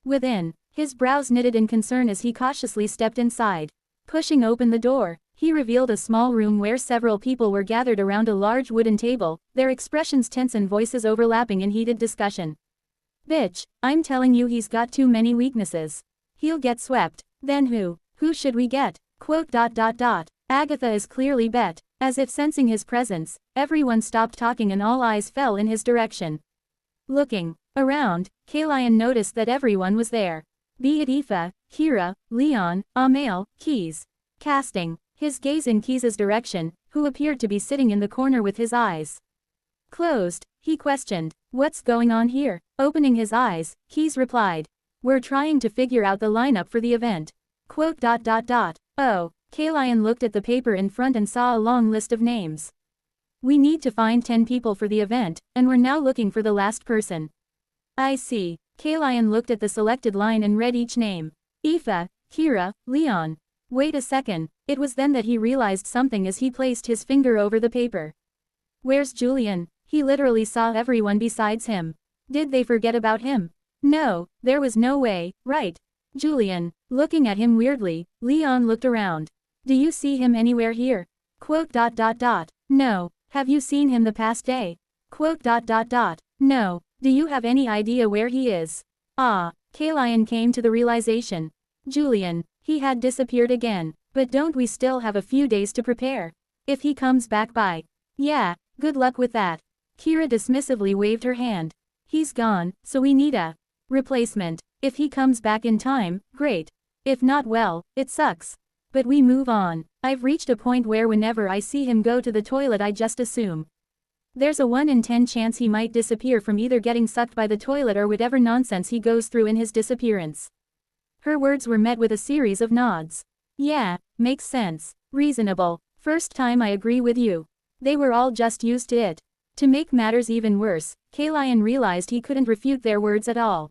within. His brows knitted in concern as he cautiously stepped inside. Pushing open the door, he revealed a small room where several people were gathered around a large wooden table, their expressions tense and voices overlapping in heated discussion. Bitch, I'm telling you he's got too many weaknesses. He'll get swept. Then who? Who should we get? Agatha is clearly bet. As if sensing his presence, everyone stopped talking and all eyes fell in his direction. Looking around, Kalian noticed that everyone was there. Be it Aoife, Kira, Leon, Amael, Keys. Casting his gaze in Keys's direction, who appeared to be sitting in the corner with his eyes closed, he questioned, "What's going on here?" Opening his eyes, Keys replied, "We're trying to figure out the lineup for the event." Oh, Kalian looked at the paper in front and saw a long list of names. We need to find 10 people for the event, and we're now looking for the last person. I see. Kalian looked at the selected line and read each name. Aoife, Kira, Leon. Wait a second. It was then that he realized something as he placed his finger over the paper. Where's Julian? He literally saw everyone besides him. Did they forget about him? No, there was no way, right? Julian. Looking at him weirdly, Leon looked around. Do you see him anywhere here? Quote. No. Have you seen him the past day? Quote. No. Do you have any idea where he is? Ah. Kalian came to the realization. Julian. He had disappeared again. But don't we still have a few days to prepare? If he comes back by. Yeah, good luck with that. Kira dismissively waved her hand. He's gone, so we need a replacement. If he comes back in time, great. If not, well, it sucks. But we move on. I've reached a point where whenever I see him go to the toilet I just assume there's a 1 in 10 chance he might disappear from either getting sucked by the toilet or whatever nonsense he goes through in his disappearance. Her words were met with a series of nods. Yeah, makes sense. Reasonable. First time I agree with you. They were all just used to it. To make matters even worse, Kalian realized he couldn't refute their words at all.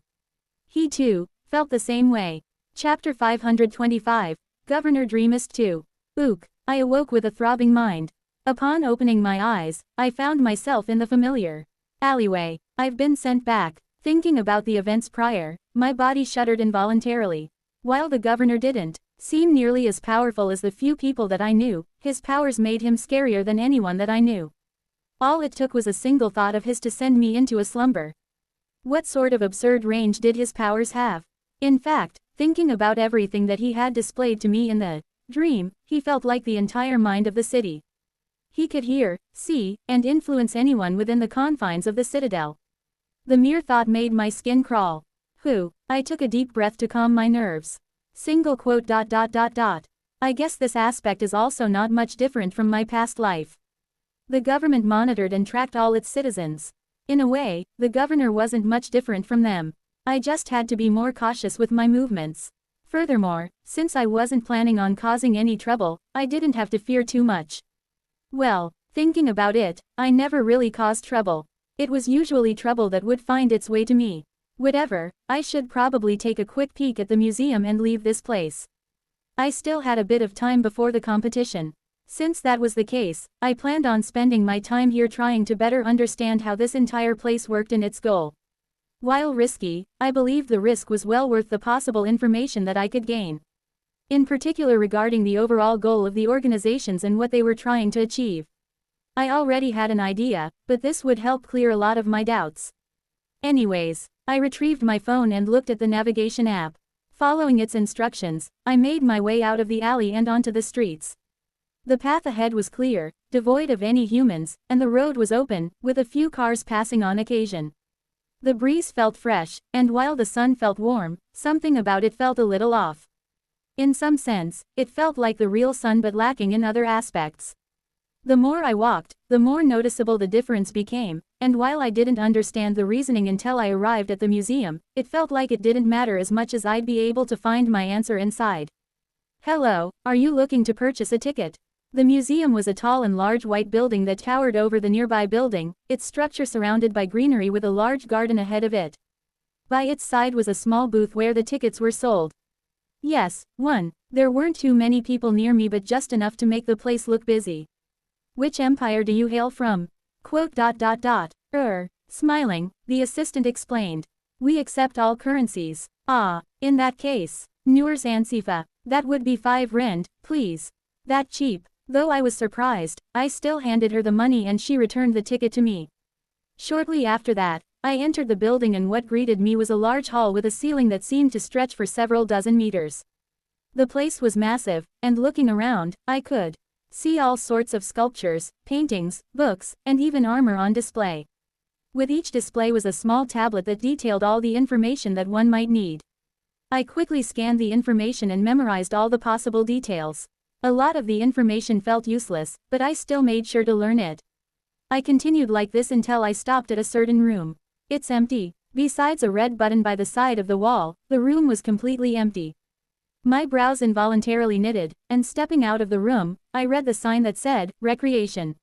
He too felt the same way. Chapter 525, Governor Dreamist 2. Ook. I awoke with a throbbing mind. Upon opening my eyes, I found myself in the familiar alleyway. I've been sent back. Thinking about the events prior, my body shuddered involuntarily. While the governor didn't seem nearly as powerful as the few people that I knew, his powers made him scarier than anyone that I knew. All it took was a single thought of his to send me into a slumber. What sort of absurd range did his powers have? In fact, thinking about everything that he had displayed to me in the dream, he felt like the entire mind of the city. He could hear, see, and influence anyone within the confines of the citadel. The mere thought made my skin crawl. I took a deep breath to calm my nerves. Single quote. I guess this aspect is also not much different from my past life. The government monitored and tracked all its citizens. In a way, the governor wasn't much different from them. I just had to be more cautious with my movements. Furthermore, since I wasn't planning on causing any trouble, I didn't have to fear too much. Well, thinking about it, I never really caused trouble. It was usually trouble that would find its way to me. Whatever, I should probably take a quick peek at the museum and leave this place. I still had a bit of time before the competition. Since that was the case, I planned on spending my time here trying to better understand how this entire place worked in its goal. While risky, I believed the risk was well worth the possible information that I could gain. In particular regarding the overall goal of the organizations and what they were trying to achieve. I already had an idea, but this would help clear a lot of my doubts. Anyways, I retrieved my phone and looked at the navigation app. Following its instructions, I made my way out of the alley and onto the streets. The path ahead was clear, devoid of any humans, and the road was open, with a few cars passing on occasion. The breeze felt fresh, and while the sun felt warm, something about it felt a little off. In some sense, it felt like the real sun but lacking in other aspects. The more I walked, the more noticeable the difference became, and while I didn't understand the reasoning until I arrived at the museum, it felt like it didn't matter as much as I'd be able to find my answer inside. Hello, are you looking to purchase a ticket? The museum was a tall and large white building that towered over the nearby building, its structure surrounded by greenery with a large garden ahead of it. By its side was a small booth where the tickets were sold. Yes, one. There weren't too many people near me but just enough to make the place look busy. Which empire do you hail from? Quote. Smiling, the assistant explained. We accept all currencies. Ah, in that case. Nurs Ansifa. That would be 5 rand, please. That cheap. Though I was surprised, I still handed her the money and she returned the ticket to me. Shortly after that, I entered the building and what greeted me was a large hall with a ceiling that seemed to stretch for several dozen meters. The place was massive, and looking around, I could see all sorts of sculptures, paintings, books, and even armor on display. With each display was a small tablet that detailed all the information that one might need. I quickly scanned the information and memorized all the possible details. A lot of the information felt useless, but I still made sure to learn it. I continued like this until I stopped at a certain room. It's empty. Besides a red button by the side of the wall, the room was completely empty. My brows involuntarily knitted, and stepping out of the room, I read the sign that said, Recreation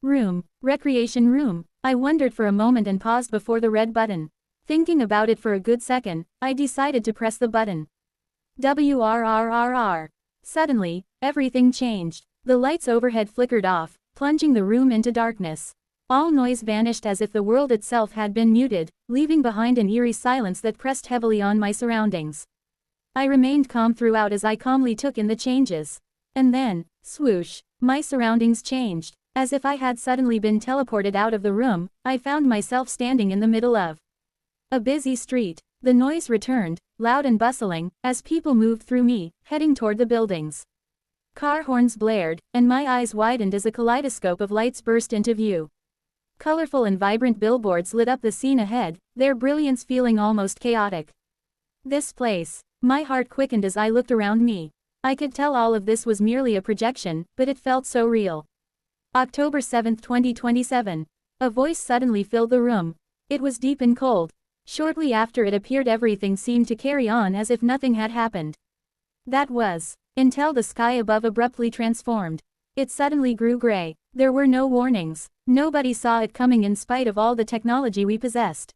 Room. Recreation Room. I wondered for a moment and paused before the red button. Thinking about it for a good second, I decided to press the button. WRRRR. Suddenly, everything changed. The lights overhead flickered off, plunging the room into darkness. All noise vanished as if the world itself had been muted, leaving behind an eerie silence that pressed heavily on my surroundings. I remained calm throughout as I calmly took in the changes. And then, swoosh, my surroundings changed. As if I had suddenly been teleported out of the room, I found myself standing in the middle of a busy street. The noise returned, loud and bustling, as people moved through me, heading toward the buildings. Car horns blared, and my eyes widened as a kaleidoscope of lights burst into view. Colorful and vibrant billboards lit up the scene ahead, their brilliance feeling almost chaotic. This place. My heart quickened as I looked around me. I could tell all of this was merely a projection, but it felt so real. October 7, 2027. A voice suddenly filled the room. It was deep and cold. Shortly after it appeared, everything seemed to carry on as if nothing had happened. That was, until the sky above abruptly transformed. It suddenly grew gray. There were no warnings. Nobody saw it coming in spite of all the technology we possessed.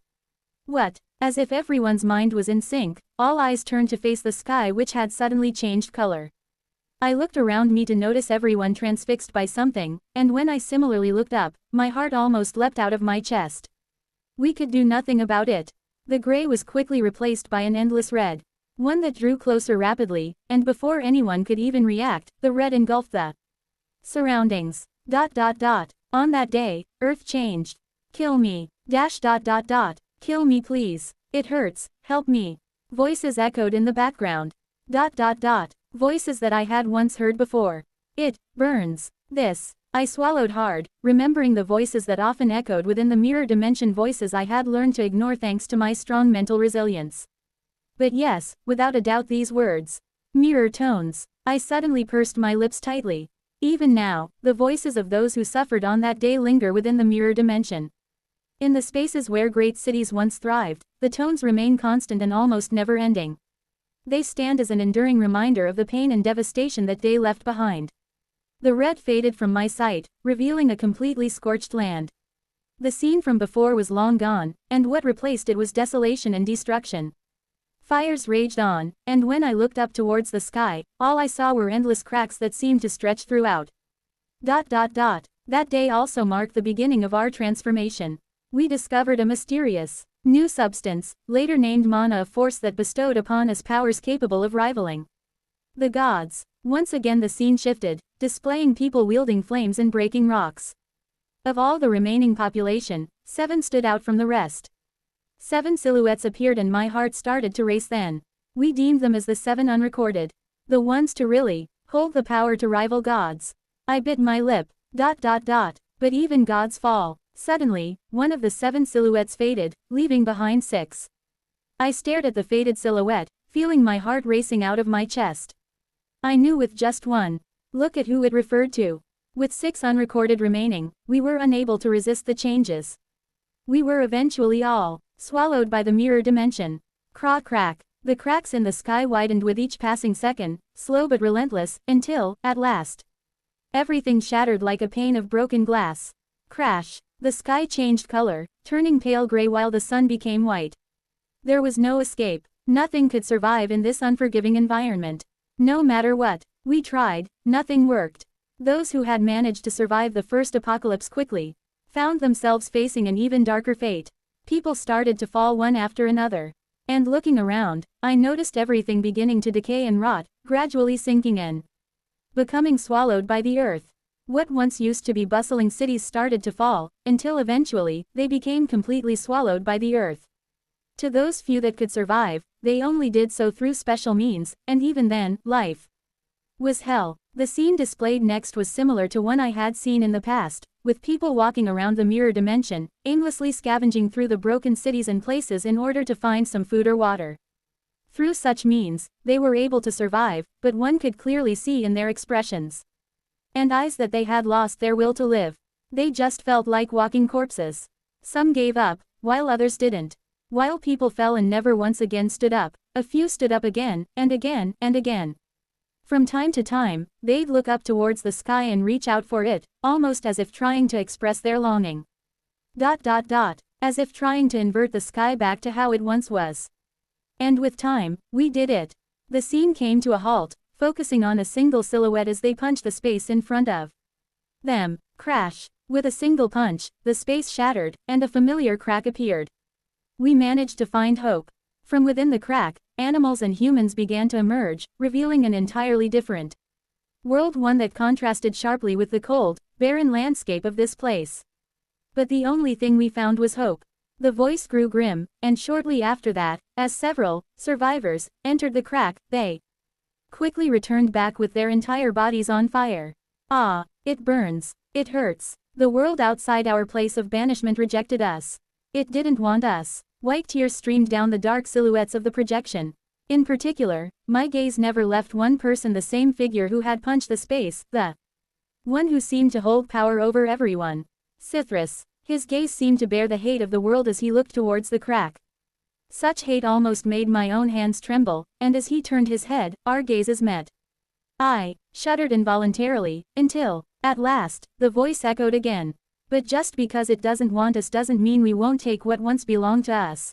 What? As if everyone's mind was in sync, all eyes turned to face the sky, which had suddenly changed color. I looked around me to notice everyone transfixed by something, and when I similarly looked up, my heart almost leapt out of my chest. We could do nothing about it. The gray was quickly replaced by an endless red. One that drew closer rapidly, and before anyone could even react, the red engulfed the surroundings. On that day, Earth changed. Kill me. Kill me please. It hurts, help me. Voices echoed in the background. Voices that I had once heard before. It burns. This. I swallowed hard, remembering the voices that often echoed within the mirror dimension, voices I had learned to ignore thanks to my strong mental resilience. But yes, without a doubt, these words. Mirror tones. I suddenly pursed my lips tightly. Even now, the voices of those who suffered on that day linger within the mirror dimension. In the spaces where great cities once thrived, the tones remain constant and almost never-ending. They stand as an enduring reminder of the pain and devastation that day left behind. The red faded from my sight, revealing a completely scorched land. The scene from before was long gone, and what replaced it was desolation and destruction. Fires raged on, and when I looked up towards the sky, all I saw were endless cracks that seemed to stretch throughout. That day also marked the beginning of our transformation. We discovered a mysterious, new substance, later named mana, a force that bestowed upon us powers capable of rivaling the gods. Once again the scene shifted, displaying people wielding flames and breaking rocks. Of all the remaining population, 7 stood out from the rest. 7 silhouettes appeared and my heart started to race then. We deemed them as the 7 unrecorded. The ones to really hold the power to rival gods. I bit my lip. But even gods fall. Suddenly, one of the 7 silhouettes faded, leaving behind 6. I stared at the faded silhouette, feeling my heart racing out of my chest. I knew with just one look at who it referred to. With 6 unrecorded remaining, we were unable to resist the changes. We were eventually all swallowed by the mirror dimension. Crack. The cracks in the sky widened with each passing second, slow but relentless, until, at last, everything shattered like a pane of broken glass. Crash. The sky changed color, turning pale gray while the sun became white. There was no escape. Nothing could survive in this unforgiving environment. No matter what we tried, nothing worked. Those who had managed to survive the first apocalypse quickly found themselves facing an even darker fate. People started to fall one after another. And looking around, I noticed everything beginning to decay and rot, gradually sinking in, becoming swallowed by the earth. What once used to be bustling cities started to fall, until eventually, they became completely swallowed by the earth. To those few that could survive, they only did so through special means, and even then, life was hell. The scene displayed next was similar to one I had seen in the past, with people walking around the mirror dimension, aimlessly scavenging through the broken cities and places in order to find some food or water. Through such means, they were able to survive, but one could clearly see in their expressions and eyes that they had lost their will to live. They just felt like walking corpses. Some gave up, while others didn't. While people fell and never once again stood up, a few stood up again, and again, and again. From time to time, they'd look up towards the sky and reach out for it, almost as if trying to express their longing. As if trying to invert the sky back to how it once was. And with time, we did it. The scene came to a halt, focusing on a single silhouette as they punched the space in front of them. Crash. With a single punch, the space shattered, and a familiar crack appeared. We managed to find hope. From within the crack, animals and humans began to emerge, revealing an entirely different world, one that contrasted sharply with the cold, barren landscape of this place. But the only thing we found was hope. The voice grew grim, and shortly after that, as several survivors entered the crack, they quickly returned back with their entire bodies on fire. Ah, it burns. It hurts. The world outside our place of banishment rejected us. It didn't want us. White tears streamed down the dark silhouettes of the projection. In particular, my gaze never left one person, the same figure who had punched the space, the one who seemed to hold power over everyone. Sithras. His gaze seemed to bear the hate of the world as he looked towards the crack. Such hate almost made my own hands tremble, and as he turned his head, our gazes met. I shuddered involuntarily, until, at last, the voice echoed again. But just because it doesn't want us doesn't mean we won't take what once belonged to us.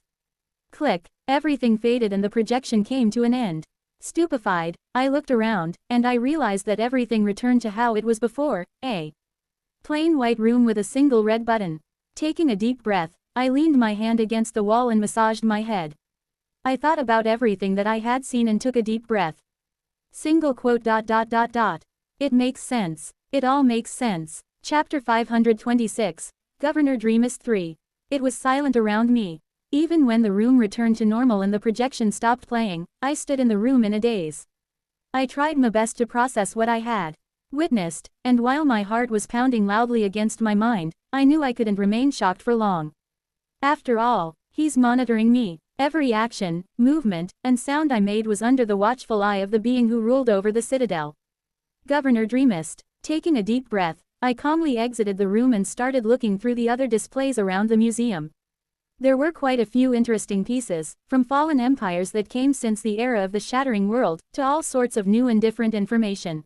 Click. Everything faded and the projection came to an end. Stupefied, I looked around, and I realized that everything returned to how it was before, a plain white room with a single red button. Taking a deep breath, I leaned my hand against the wall and massaged my head. I thought about everything that I had seen and took a deep breath. Single quote. It makes sense. It all makes sense. Chapter 526, Governor Dreamist 3. It was silent around me. Even when the room returned to normal and the projection stopped playing, I stood in the room in a daze. I tried my best to process what I had witnessed, and while my heart was pounding loudly against my mind, I knew I couldn't remain shocked for long. After all, he's monitoring me. Every action, movement, and sound I made was under the watchful eye of the being who ruled over the citadel. Governor Dreamist. Taking a deep breath, I calmly exited the room and started looking through the other displays around the museum. There were quite a few interesting pieces, from fallen empires that came since the era of the Shattering World, to all sorts of new and different information.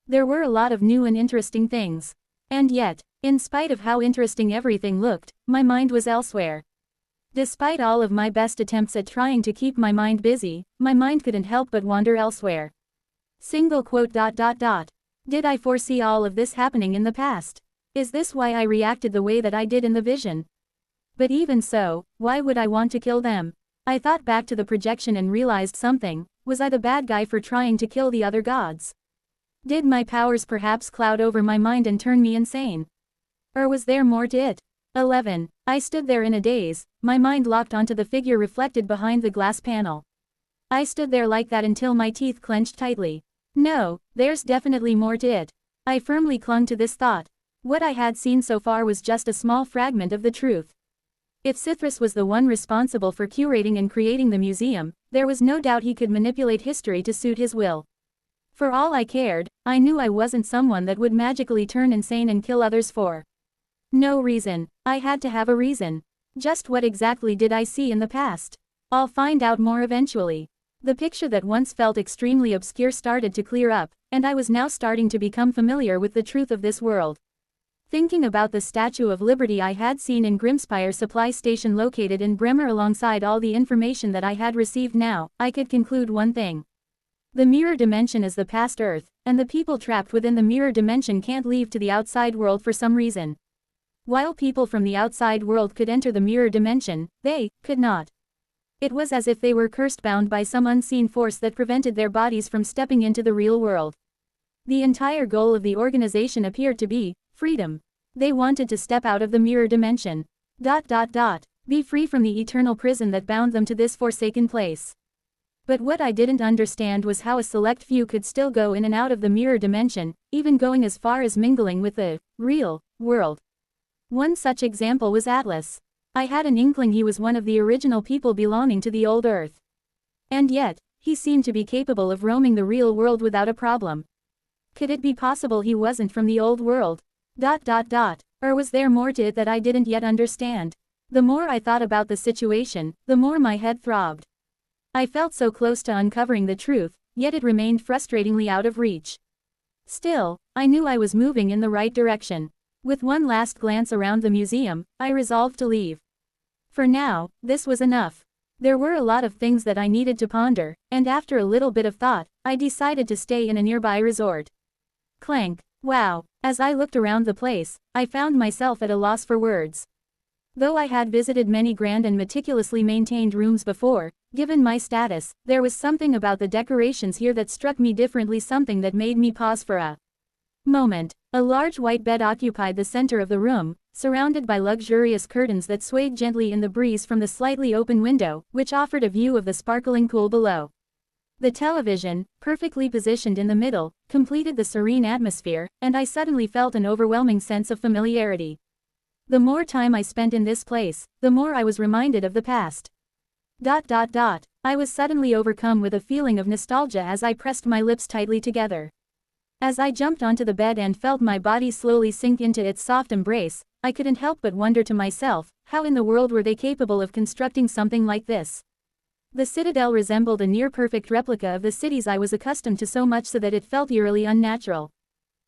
There were a lot of new and interesting things. And yet, in spite of how interesting everything looked, my mind was elsewhere. Despite all of my best attempts at trying to keep my mind busy, my mind couldn't help but wander elsewhere. Single quote. Did I foresee all of this happening in the past? Is this why I reacted the way that I did in the vision? But even so, why would I want to kill them? I thought back to the projection and realized something. Was I the bad guy for trying to kill the other gods? Did my powers perhaps cloud over my mind and turn me insane? Or was there more to it? 11. I stood there in a daze, my mind locked onto the figure reflected behind the glass panel. I stood there like that until my teeth clenched tightly. No, there's definitely more to it. I firmly clung to this thought. What I had seen so far was just a small fragment of the truth. If Sithras was the one responsible for curating and creating the museum, there was no doubt he could manipulate history to suit his will. For all I cared, I knew I wasn't someone that would magically turn insane and kill others for no reason. I had to have a reason. Just what exactly did I see in the past? I'll find out more eventually. The picture that once felt extremely obscure started to clear up, and I was now starting to become familiar with the truth of this world. Thinking about the Statue of Liberty I had seen in Grimspire Supply Station located in Bremer alongside all the information that I had received now, I could conclude one thing. The mirror dimension is the past Earth, and the people trapped within the mirror dimension can't leave to the outside world for some reason. While people from the outside world could enter the mirror dimension, they could not. It was as if they were cursed, bound by some unseen force that prevented their bodies from stepping into the real world. The entire goal of the organization appeared to be freedom. They wanted to step out of the mirror dimension. Be free from the eternal prison that bound them to this forsaken place. But what I didn't understand was how a select few could still go in and out of the mirror dimension, even going as far as mingling with the real world. One such example was Atlas. I had an inkling he was one of the original people belonging to the old Earth. And yet, he seemed to be capable of roaming the real world without a problem. Could it be possible he wasn't from the old world? Or was there more to it that I didn't yet understand? The more I thought about the situation, the more my head throbbed. I felt so close to uncovering the truth, yet it remained frustratingly out of reach. Still, I knew I was moving in the right direction. With one last glance around the museum, I resolved to leave. For now, this was enough. There were a lot of things that I needed to ponder, and after a little bit of thought, I decided to stay in a nearby resort. Clank. Wow. As I looked around the place, I found myself at a loss for words. Though I had visited many grand and meticulously maintained rooms before, given my status, there was something about the decorations here that struck me differently, something that made me pause for a moment. A large white bed occupied the center of the room, surrounded by luxurious curtains that swayed gently in the breeze from the slightly open window, which offered a view of the sparkling pool below. The television, perfectly positioned in the middle, completed the serene atmosphere, and I suddenly felt an overwhelming sense of familiarity. The more time I spent in this place, the more I was reminded of the past. I was suddenly overcome with a feeling of nostalgia as I pressed my lips tightly together. As I jumped onto the bed and felt my body slowly sink into its soft embrace, I couldn't help but wonder to myself, how in the world were they capable of constructing something like this? The citadel resembled a near-perfect replica of the cities I was accustomed to, so much so that it felt eerily unnatural.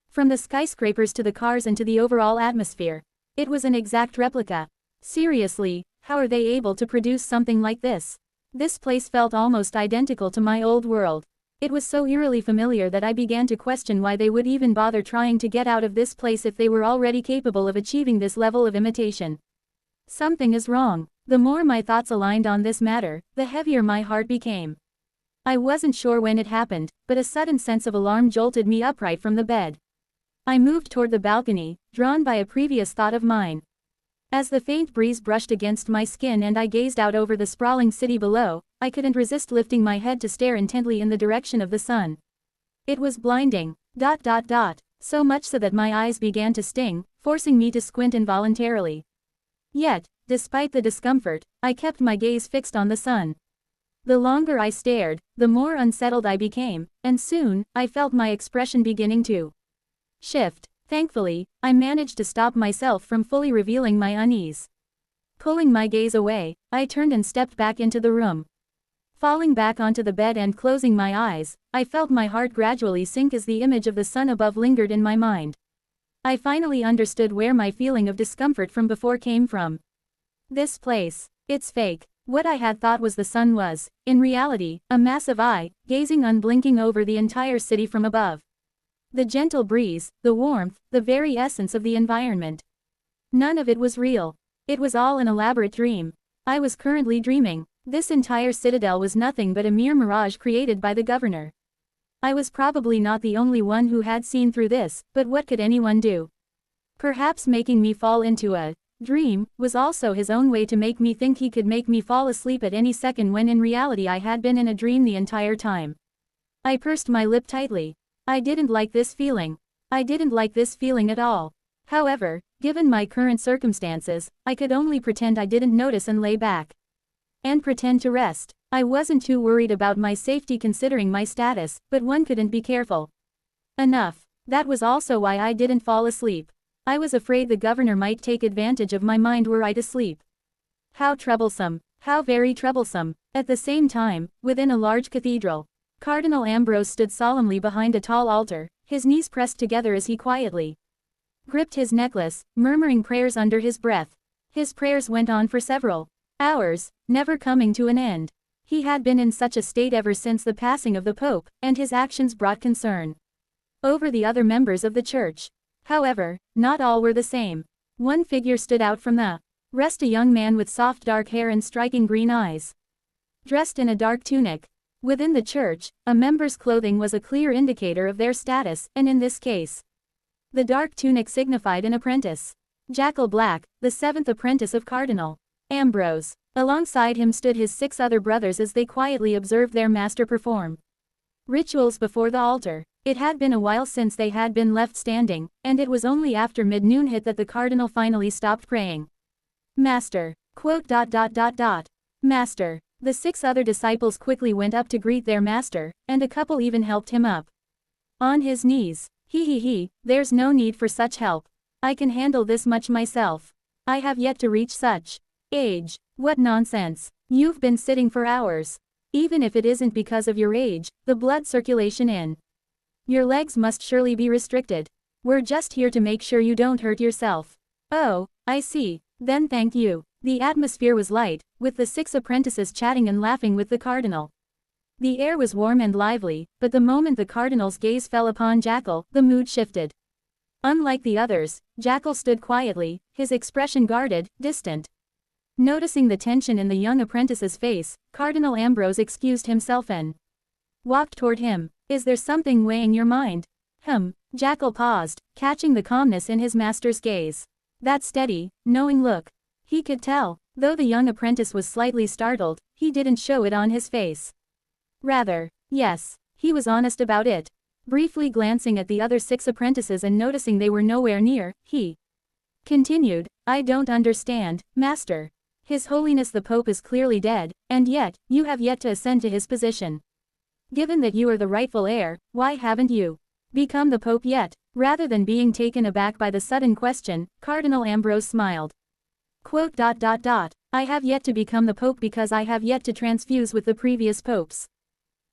From the skyscrapers to the cars and to the overall atmosphere, it was an exact replica. Seriously, how are they able to produce something like this? This place felt almost identical to my old world. It was so eerily familiar that I began to question why they would even bother trying to get out of this place if they were already capable of achieving this level of imitation. Something is wrong. The more my thoughts aligned on this matter, the heavier my heart became. I wasn't sure when it happened, but a sudden sense of alarm jolted me upright from the bed. I moved toward the balcony, drawn by a previous thought of mine. As the faint breeze brushed against my skin and I gazed out over the sprawling city below, I couldn't resist lifting my head to stare intently in the direction of the sun. It was blinding. So much so that my eyes began to sting, forcing me to squint involuntarily. Yet, despite the discomfort, I kept my gaze fixed on the sun. The longer I stared, the more unsettled I became, and soon, I felt my expression beginning to shift. Thankfully, I managed to stop myself from fully revealing my unease. Pulling my gaze away, I turned and stepped back into the room. Falling back onto the bed and closing my eyes, I felt my heart gradually sink as the image of the sun above lingered in my mind. I finally understood where my feeling of discomfort from before came from. This place. It's fake. What I had thought was the sun was, in reality, a massive eye, gazing unblinking over the entire city from above. The gentle breeze, the warmth, the very essence of the environment. None of it was real. It was all an elaborate dream. I was currently dreaming. This entire citadel was nothing but a mere mirage created by the governor. I was probably not the only one who had seen through this, but what could anyone do? Perhaps making me fall into a dream was also his own way to make me think he could make me fall asleep at any second when in reality I had been in a dream the entire time. I pursed my lip tightly. I didn't like this feeling. I didn't like this feeling at all. However, given my current circumstances, I could only pretend I didn't notice and lay back. And pretend to rest. I wasn't too worried about my safety considering my status, but one couldn't be careful enough. That was also why I didn't fall asleep. I was afraid the governor might take advantage of my mind were I to sleep. How troublesome. How very troublesome. At the same time, within a large cathedral, Cardinal Ambrose stood solemnly behind a tall altar, his knees pressed together as he quietly gripped his necklace, murmuring prayers under his breath. His prayers went on for several hours, never coming to an end. He had been in such a state ever since the passing of the Pope, and his actions brought concern over the other members of the church. However, not all were the same. One figure stood out from the rest, a young man with soft dark hair and striking green eyes. Dressed in a dark tunic. Within the church, a member's clothing was a clear indicator of their status, and in this case, the dark tunic signified an apprentice. Jackal Black, the seventh apprentice of Cardinal Ambrose. Alongside him stood his 6 other brothers as they quietly observed their master perform rituals before the altar. It had been a while since they had been left standing, and it was only after mid-noon hit that the cardinal finally stopped praying. Master. Master. The 6 other disciples quickly went up to greet their master, and a couple even helped him up on his knees. There's no need for such help. I can handle this much myself. I have yet to reach such age. What nonsense. You've been sitting for hours. Even if it isn't because of your age, the blood circulation in your legs must surely be restricted. We're just here to make sure you don't hurt yourself. Oh, I see. Then thank you. The atmosphere was light, with the 6 apprentices chatting and laughing with the cardinal. The air was warm and lively, but the moment the cardinal's gaze fell upon Jackal, the mood shifted. Unlike the others, Jackal stood quietly, his expression guarded, distant. Noticing the tension in the young apprentice's face, Cardinal Ambrose excused himself and walked toward him. Is there something weighing your mind? Jackal paused, catching the calmness in his master's gaze. That steady, knowing look. He could tell, though the young apprentice was slightly startled, he didn't show it on his face. Rather, yes, he was honest about it. Briefly glancing at the other 6 apprentices and noticing they were nowhere near, he continued, I don't understand, Master. His Holiness the Pope is clearly dead, and yet, you have yet to ascend to his position. Given that you are the rightful heir, why haven't you become the Pope yet? Rather than being taken aback by the sudden question, Cardinal Ambrose smiled. Quote, I have yet to become the Pope because I have yet to transfuse with the previous popes.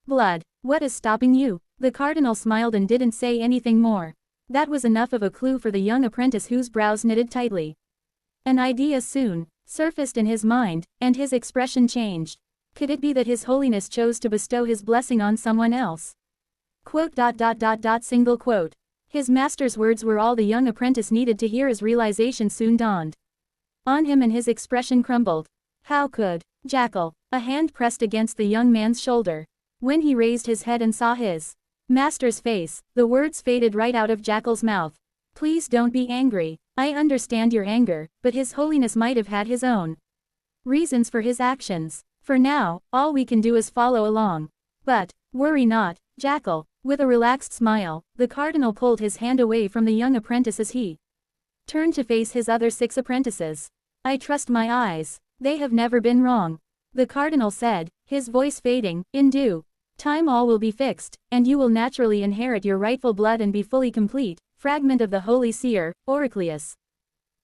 Blood, what is stopping you? The Cardinal smiled and didn't say anything more. That was enough of a clue for the young apprentice whose brows knitted tightly. An idea soon surfaced in his mind, and his expression changed. Could it be that His Holiness chose to bestow his blessing on someone else? Quote, single quote. His master's words were all the young apprentice needed to hear as realization soon dawned on him and his expression crumbled. How could Jackal? A hand pressed against the young man's shoulder. When he raised his head and saw his master's face, the words faded right out of Jackal's mouth. Please don't be angry. I understand your anger, but His Holiness might have had his own reasons for his actions. For now, all we can do is follow along. But, worry not, Jackal. With a relaxed smile, the Cardinal pulled his hand away from the young apprentice as he turned to face his other 6 apprentices. I trust my eyes. They have never been wrong. The Cardinal said, his voice fading, in due time all will be fixed, and you will naturally inherit your rightful blood and be fully complete. Fragment of the Holy Seer, Oricleus.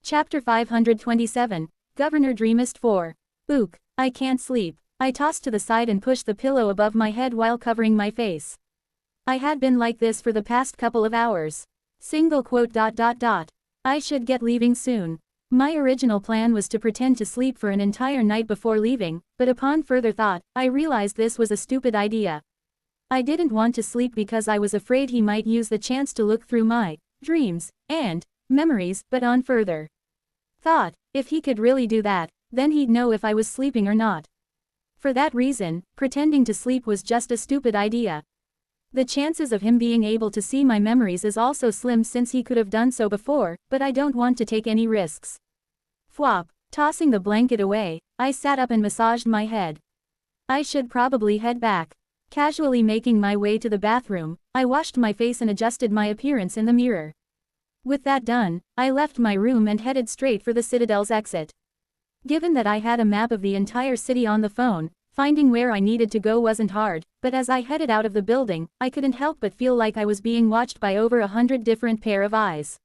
Chapter 527, Governor Dreamist 4. Ook, I can't sleep. I tossed to the side and pushed the pillow above my head while covering my face. I had been like this for the past couple of hours. Single quote. I should get leaving soon. My original plan was to pretend to sleep for an entire night before leaving, but upon further thought, I realized this was a stupid idea. I didn't want to sleep because I was afraid he might use the chance to look through my dreams and memories, but on further thought, if he could really do that, then he'd know if I was sleeping or not. For that reason, pretending to sleep was just a stupid idea. The chances of him being able to see my memories is also slim since he could have done so before, but I don't want to take any risks. Fwop. Tossing the blanket away, I sat up and massaged my head. I should probably head back. Casually making my way to the bathroom, I washed my face and adjusted my appearance in the mirror. With that done, I left my room and headed straight for the Citadel's exit. Given that I had a map of the entire city on the phone, finding where I needed to go wasn't hard, but as I headed out of the building, I couldn't help but feel like I was being watched by over 100 different pair of eyes.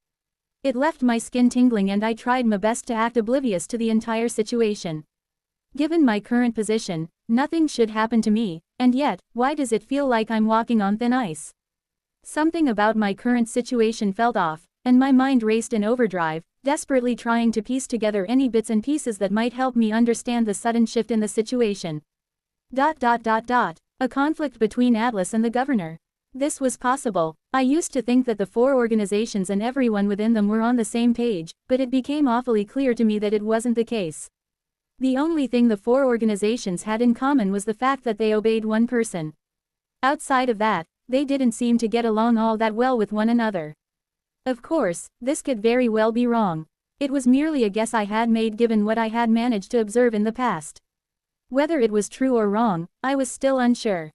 It left my skin tingling and I tried my best to act oblivious to the entire situation. Given my current position, nothing should happen to me, and yet, why does it feel like I'm walking on thin ice? Something about my current situation felt off, and my mind raced in overdrive, desperately trying to piece together any bits and pieces that might help me understand the sudden shift in the situation. A conflict between Atlas and the governor. This was possible. I used to think that the 4 organizations and everyone within them were on the same page, but it became awfully clear to me that it wasn't the case. The only thing the 4 organizations had in common was the fact that they obeyed one person. Outside of that, they didn't seem to get along all that well with one another. Of course, this could very well be wrong. It was merely a guess I had made given what I had managed to observe in the past. Whether it was true or wrong, I was still unsure.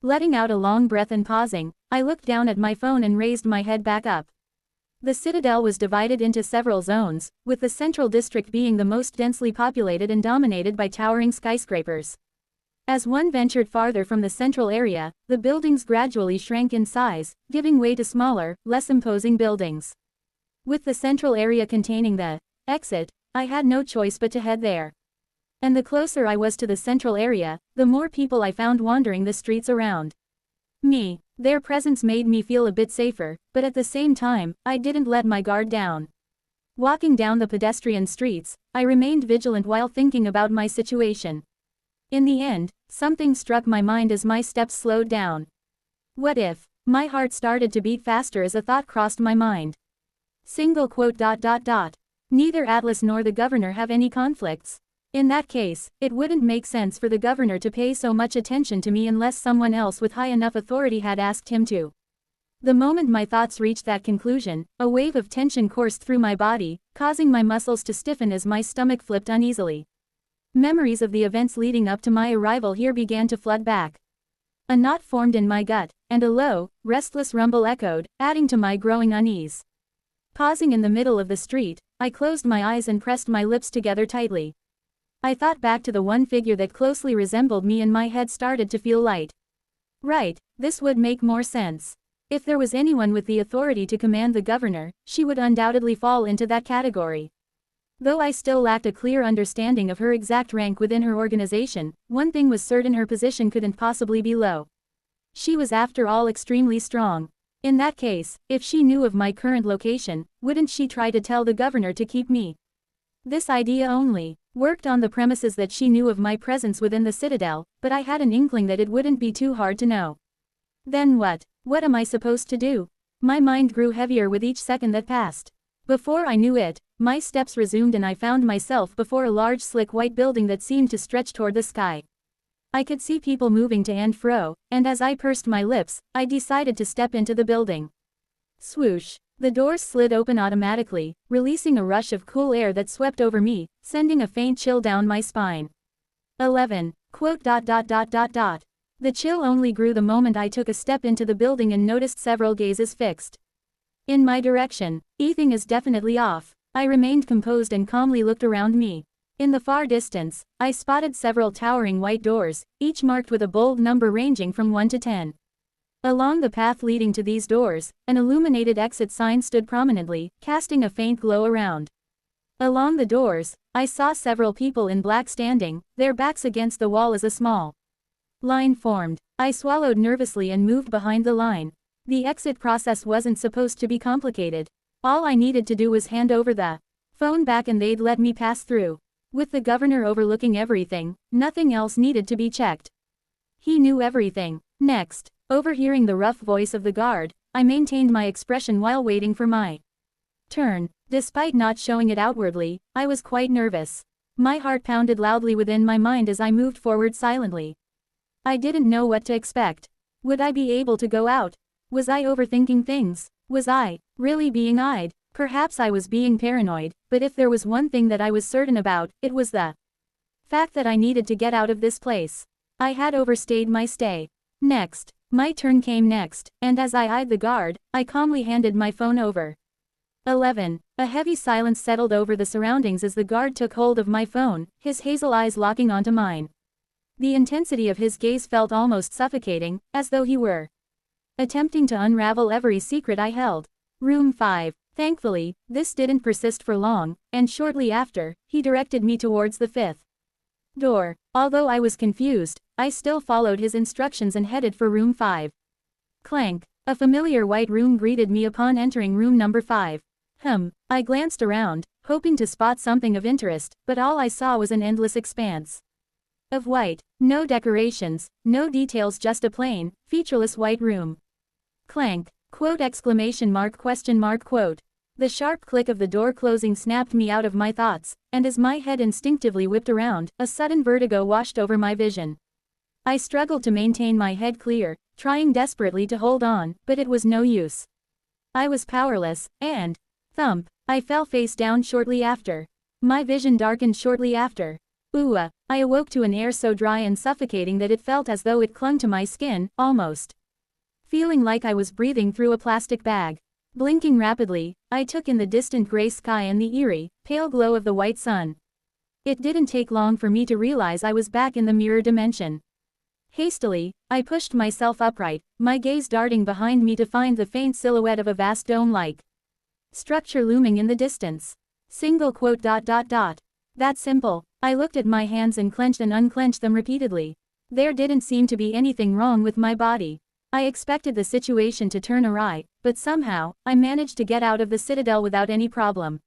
Letting out a long breath and pausing, I looked down at my phone and raised my head back up. The Citadel was divided into several zones, with the central district being the most densely populated and dominated by towering skyscrapers. As one ventured farther from the central area, the buildings gradually shrank in size, giving way to smaller, less imposing buildings. With the central area containing the exit, I had no choice but to head there. And the closer I was to the central area, the more people I found wandering the streets around me. Their presence made me feel a bit safer, but at the same time, I didn't let my guard down. Walking down the pedestrian streets, I remained vigilant while thinking about my situation. In the end, something struck my mind as my steps slowed down. What if? My heart started to beat faster as a thought crossed my mind. Single quote. Neither Atlas nor the governor have any conflicts. In that case, it wouldn't make sense for the governor to pay so much attention to me unless someone else with high enough authority had asked him to. The moment my thoughts reached that conclusion, a wave of tension coursed through my body, causing my muscles to stiffen as my stomach flipped uneasily. Memories of the events leading up to my arrival here began to flood back. A knot formed in my gut, and a low, restless rumble echoed, adding to my growing unease. Pausing in the middle of the street, I closed my eyes and pressed my lips together tightly. I thought back to the one figure that closely resembled me and my head started to feel light. Right, this would make more sense. If there was anyone with the authority to command the governor, she would undoubtedly fall into that category. Though I still lacked a clear understanding of her exact rank within her organization, one thing was certain: her position couldn't possibly be low. She was after all extremely strong. In that case, if she knew of my current location, wouldn't she try to tell the governor to keep me? This idea only worked on the premises that she knew of my presence within the citadel, but I had an inkling that it wouldn't be too hard to know. Then what? What am I supposed to do? My mind grew heavier with each second that passed. Before I knew it, my steps resumed and I found myself before a large slick white building that seemed to stretch toward the sky. I could see people moving to and fro, and as I pursed my lips, I decided to step into the building. Swoosh! The doors slid open automatically, releasing a rush of cool air that swept over me, sending a faint chill down my spine. 11. The chill only grew the moment I took a step into the building and noticed several gazes fixed in my direction. Anything is definitely off. I remained composed and calmly looked around me. In the far distance, I spotted several towering white doors, each marked with a bold number ranging from 1 to 10. Along the path leading to these doors, an illuminated exit sign stood prominently, casting a faint glow around. Along the doors, I saw several people in black standing, their backs against the wall as a small line formed. I swallowed nervously and moved behind the line. The exit process wasn't supposed to be complicated. All I needed to do was hand over the phone back and they'd let me pass through. With the governor overlooking everything, nothing else needed to be checked. He knew everything. Next, overhearing the rough voice of the guard, I maintained my expression while waiting for my turn. Despite not showing it outwardly, I was quite nervous. My heart pounded loudly within my mind as I moved forward silently. I didn't know what to expect. Would I be able to go out? Was I overthinking things? Was I really being eyed? Perhaps I was being paranoid, but if there was one thing that I was certain about, it was the fact that I needed to get out of this place. I had overstayed my stay. Next, my turn came next, and as I eyed the guard, I calmly handed my phone over. 11. A heavy silence settled over the surroundings as the guard took hold of my phone, his hazel eyes locking onto mine. The intensity of his gaze felt almost suffocating, as though he were attempting to unravel every secret I held. Room 5. Thankfully, this didn't persist for long, and shortly after, he directed me towards the 5th door. Although I was confused, I still followed his instructions and headed for room 5. Clank. A familiar white room greeted me upon entering room number 5. I glanced around, hoping to spot something of interest, but all I saw was an endless expanse of white. No decorations, no details, just a plain, featureless white room. Clank. Quote exclamation mark question mark quote. The sharp click of the door closing snapped me out of my thoughts, and as my head instinctively whipped around, a sudden vertigo washed over my vision. I struggled to maintain my head clear, trying desperately to hold on, but it was no use. I was powerless, and thump, I fell face down shortly after. My vision darkened shortly after. I awoke to an air so dry and suffocating that it felt as though it clung to my skin, almost feeling like I was breathing through a plastic bag. Blinking rapidly, I took in the distant gray sky and the eerie, pale glow of the white sun. It didn't take long for me to realize I was back in the mirror dimension. Hastily, I pushed myself upright, my gaze darting behind me to find the faint silhouette of a vast dome-like structure looming in the distance. Single quote. That simple. I looked at my hands and clenched and unclenched them repeatedly. There didn't seem to be anything wrong with my body. I expected the situation to turn awry, but somehow, I managed to get out of the citadel without any problem.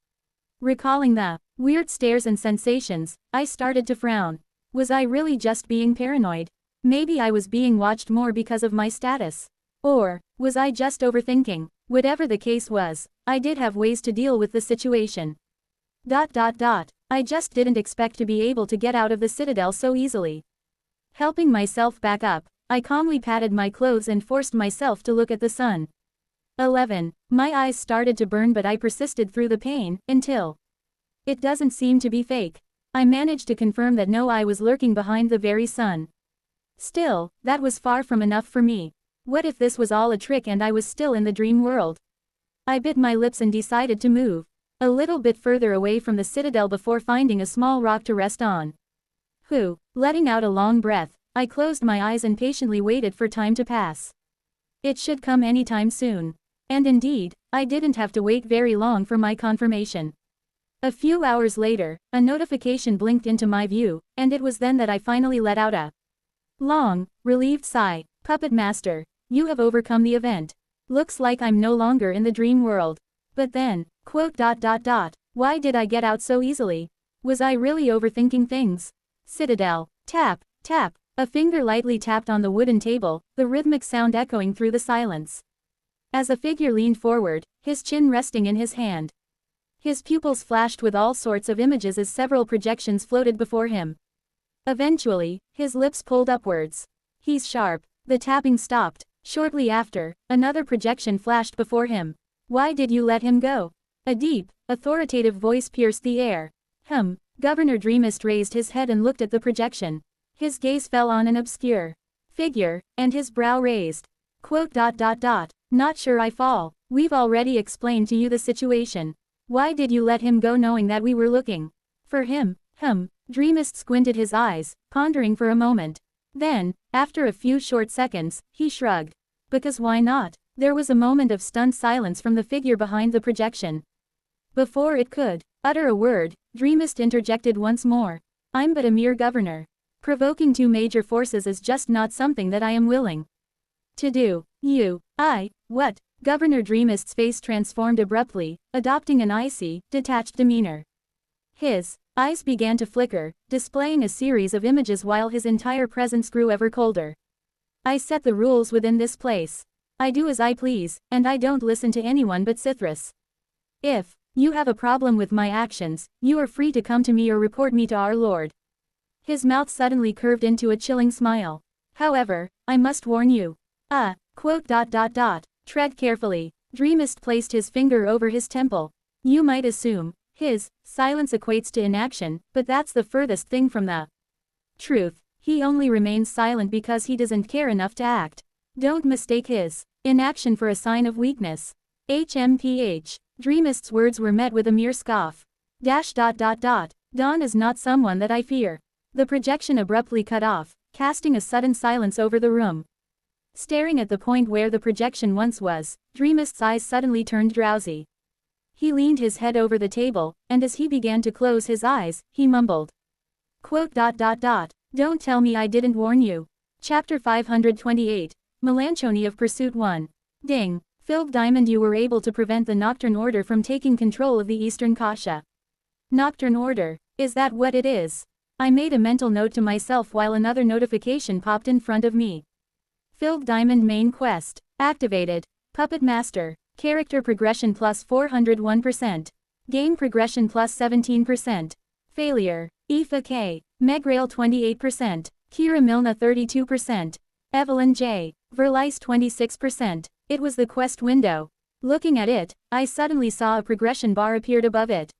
Recalling the weird stares and sensations, I started to frown. Was I really just being paranoid? Maybe I was being watched more because of my status. Or was I just overthinking? Whatever the case was, I did have ways to deal with the situation. I just didn't expect to be able to get out of the citadel so easily. Helping myself back up, I calmly patted my clothes and forced myself to look at the sun. 11. My eyes started to burn, but I persisted through the pain, until it doesn't seem to be fake. I managed to confirm that no eye was lurking behind the very sun. Still, that was far from enough for me. What if this was all a trick and I was still in the dream world? I bit my lips and decided to move a little bit further away from the citadel before finding a small rock to rest on. Letting out a long breath, I closed my eyes and patiently waited for time to pass. It should come anytime soon. And indeed, I didn't have to wait very long for my confirmation. A few hours later, a notification blinked into my view, and it was then that I finally let out a long, relieved sigh. Puppet Master, you have overcome the event. Looks like I'm no longer in the dream world. But then, why did I get out so easily? Was I really overthinking things? Citadel. Tap, tap. A finger lightly tapped on the wooden table, the rhythmic sound echoing through the silence. As a figure leaned forward, his chin resting in his hand. His pupils flashed with all sorts of images as several projections floated before him. Eventually, his lips pulled upwards. He's sharp. The tapping stopped. Shortly after, another projection flashed before him. Why did you let him go? A deep, authoritative voice pierced the air. Governor Dreamist raised his head and looked at the projection. His gaze fell on an obscure figure, and his brow raised. Not sure I fall. We've already explained to you the situation. Why did you let him go knowing that we were looking for him? Dreamist squinted his eyes, pondering for a moment. Then, after a few short seconds, he shrugged. Because why not? There was a moment of stunned silence from the figure behind the projection. Before it could utter a word, Dreamist interjected once more. I'm but a mere governor. Provoking two major forces is just not something that I am willing to do. What? Governor Dreamist's face transformed abruptly, adopting an icy, detached demeanor. His eyes began to flicker, displaying a series of images while his entire presence grew ever colder. I set the rules within this place. I do as I please, and I don't listen to anyone but Cithras. If you have a problem with my actions, you are free to come to me or report me to our Lord. His mouth suddenly curved into a chilling smile. However, I must warn you. Tread carefully. Dreamist placed his finger over his temple. You might assume his silence equates to inaction, but that's the furthest thing from the truth. He only remains silent because he doesn't care enough to act. Don't mistake his inaction for a sign of weakness. HMPH. Dreamist's words were met with a mere scoff. Dawn is not someone that I fear. The projection abruptly cut off, casting a sudden silence over the room. Staring at the point where the projection once was, Dreamist's eyes suddenly turned drowsy. He leaned his head over the table, and as he began to close his eyes, he mumbled. Don't tell me I didn't warn you. Chapter 528. Melancholy of Pursuit 1. Ding. Philip Diamond, you were able to prevent the Nocturne Order from taking control of the Eastern Kasha. Nocturne Order. Is that what it is? I made a mental note to myself while another notification popped in front of me. Philip Diamond main quest. Activated. Puppet Master. Character progression plus 401%. Game progression plus 17%. Failure. Aoife K. Megrail 28%. Kira Milna 32%. Evelyn J. Verlice 26%. It was the quest window. Looking at it, I suddenly saw a progression bar appeared above it.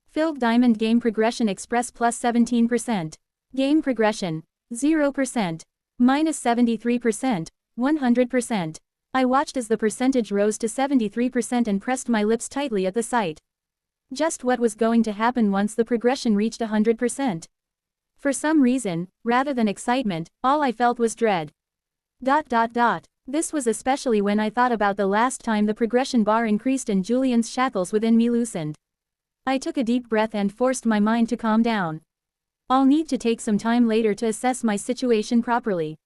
Philip Diamond Game Progression Express plus 17%. Game Progression. 0%. Minus 73%. 100%. I watched as the percentage rose to 73% and pressed my lips tightly at the sight. Just what was going to happen once the progression reached 100%? For some reason, rather than excitement, all I felt was dread. This was especially when I thought about the last time the progression bar increased and Julian's shackles within me loosened. I took a deep breath and forced my mind to calm down. I'll need to take some time later to assess my situation properly.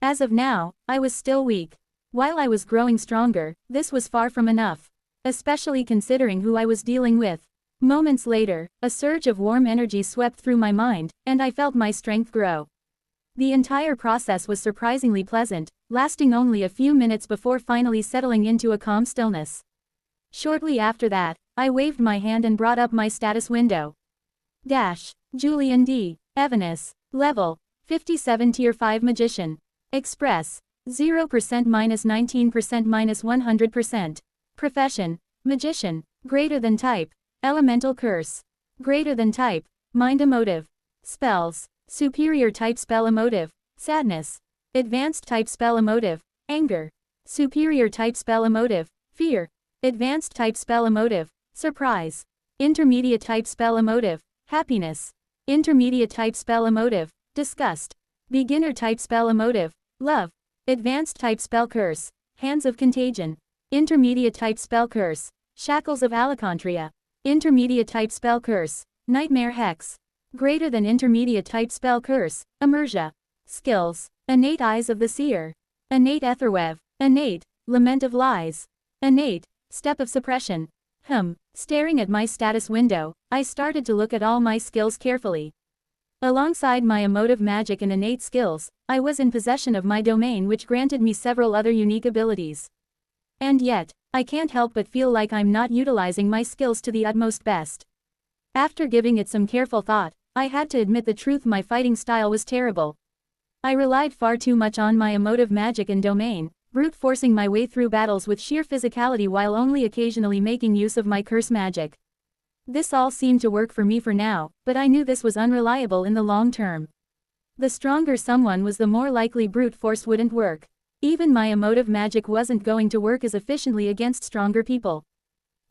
As of now, I was still weak. While I was growing stronger, this was far from enough. Especially considering who I was dealing with. Moments later, a surge of warm energy swept through my mind, and I felt my strength grow. The entire process was surprisingly pleasant, lasting only a few minutes before finally settling into a calm stillness. Shortly after that, I waved my hand and brought up my status window. Dash. Julian D. Evanis. Level. 57 Tier 5 Magician. Express. 0% minus 19% minus 100%. Profession. Magician. Greater than type. Elemental curse. Greater than type. Mind emotive. Spells. Superior type spell emotive. Sadness. Advanced type spell emotive. Anger. Superior type spell emotive. Fear. Advanced type spell emotive. Surprise. Intermediate type spell emotive. Happiness. Intermediate type spell emotive. Disgust. Beginner type spell emotive. Love. Advanced type spell curse. Hands of contagion. Intermediate type spell curse. Shackles of alachantria. Intermediate type spell curse. Nightmare hex. Greater than intermediate type spell curse. Immersia. Skills. Innate eyes of the seer. Innate etherweb. Innate. Lament of lies. Innate. Step of suppression. Staring at my status window, I started to look at all my skills carefully. Alongside my emotive magic and innate skills, I was in possession of my domain, which granted me several other unique abilities. And yet, I can't help but feel like I'm not utilizing my skills to the utmost best. After giving it some careful thought, I had to admit the truth: my fighting style was terrible. I relied far too much on my emotive magic and domain, brute forcing my way through battles with sheer physicality while only occasionally making use of my curse magic. This all seemed to work for me for now, but I knew this was unreliable in the long term. The stronger someone was, the more likely brute force wouldn't work. Even my emotive magic wasn't going to work as efficiently against stronger people.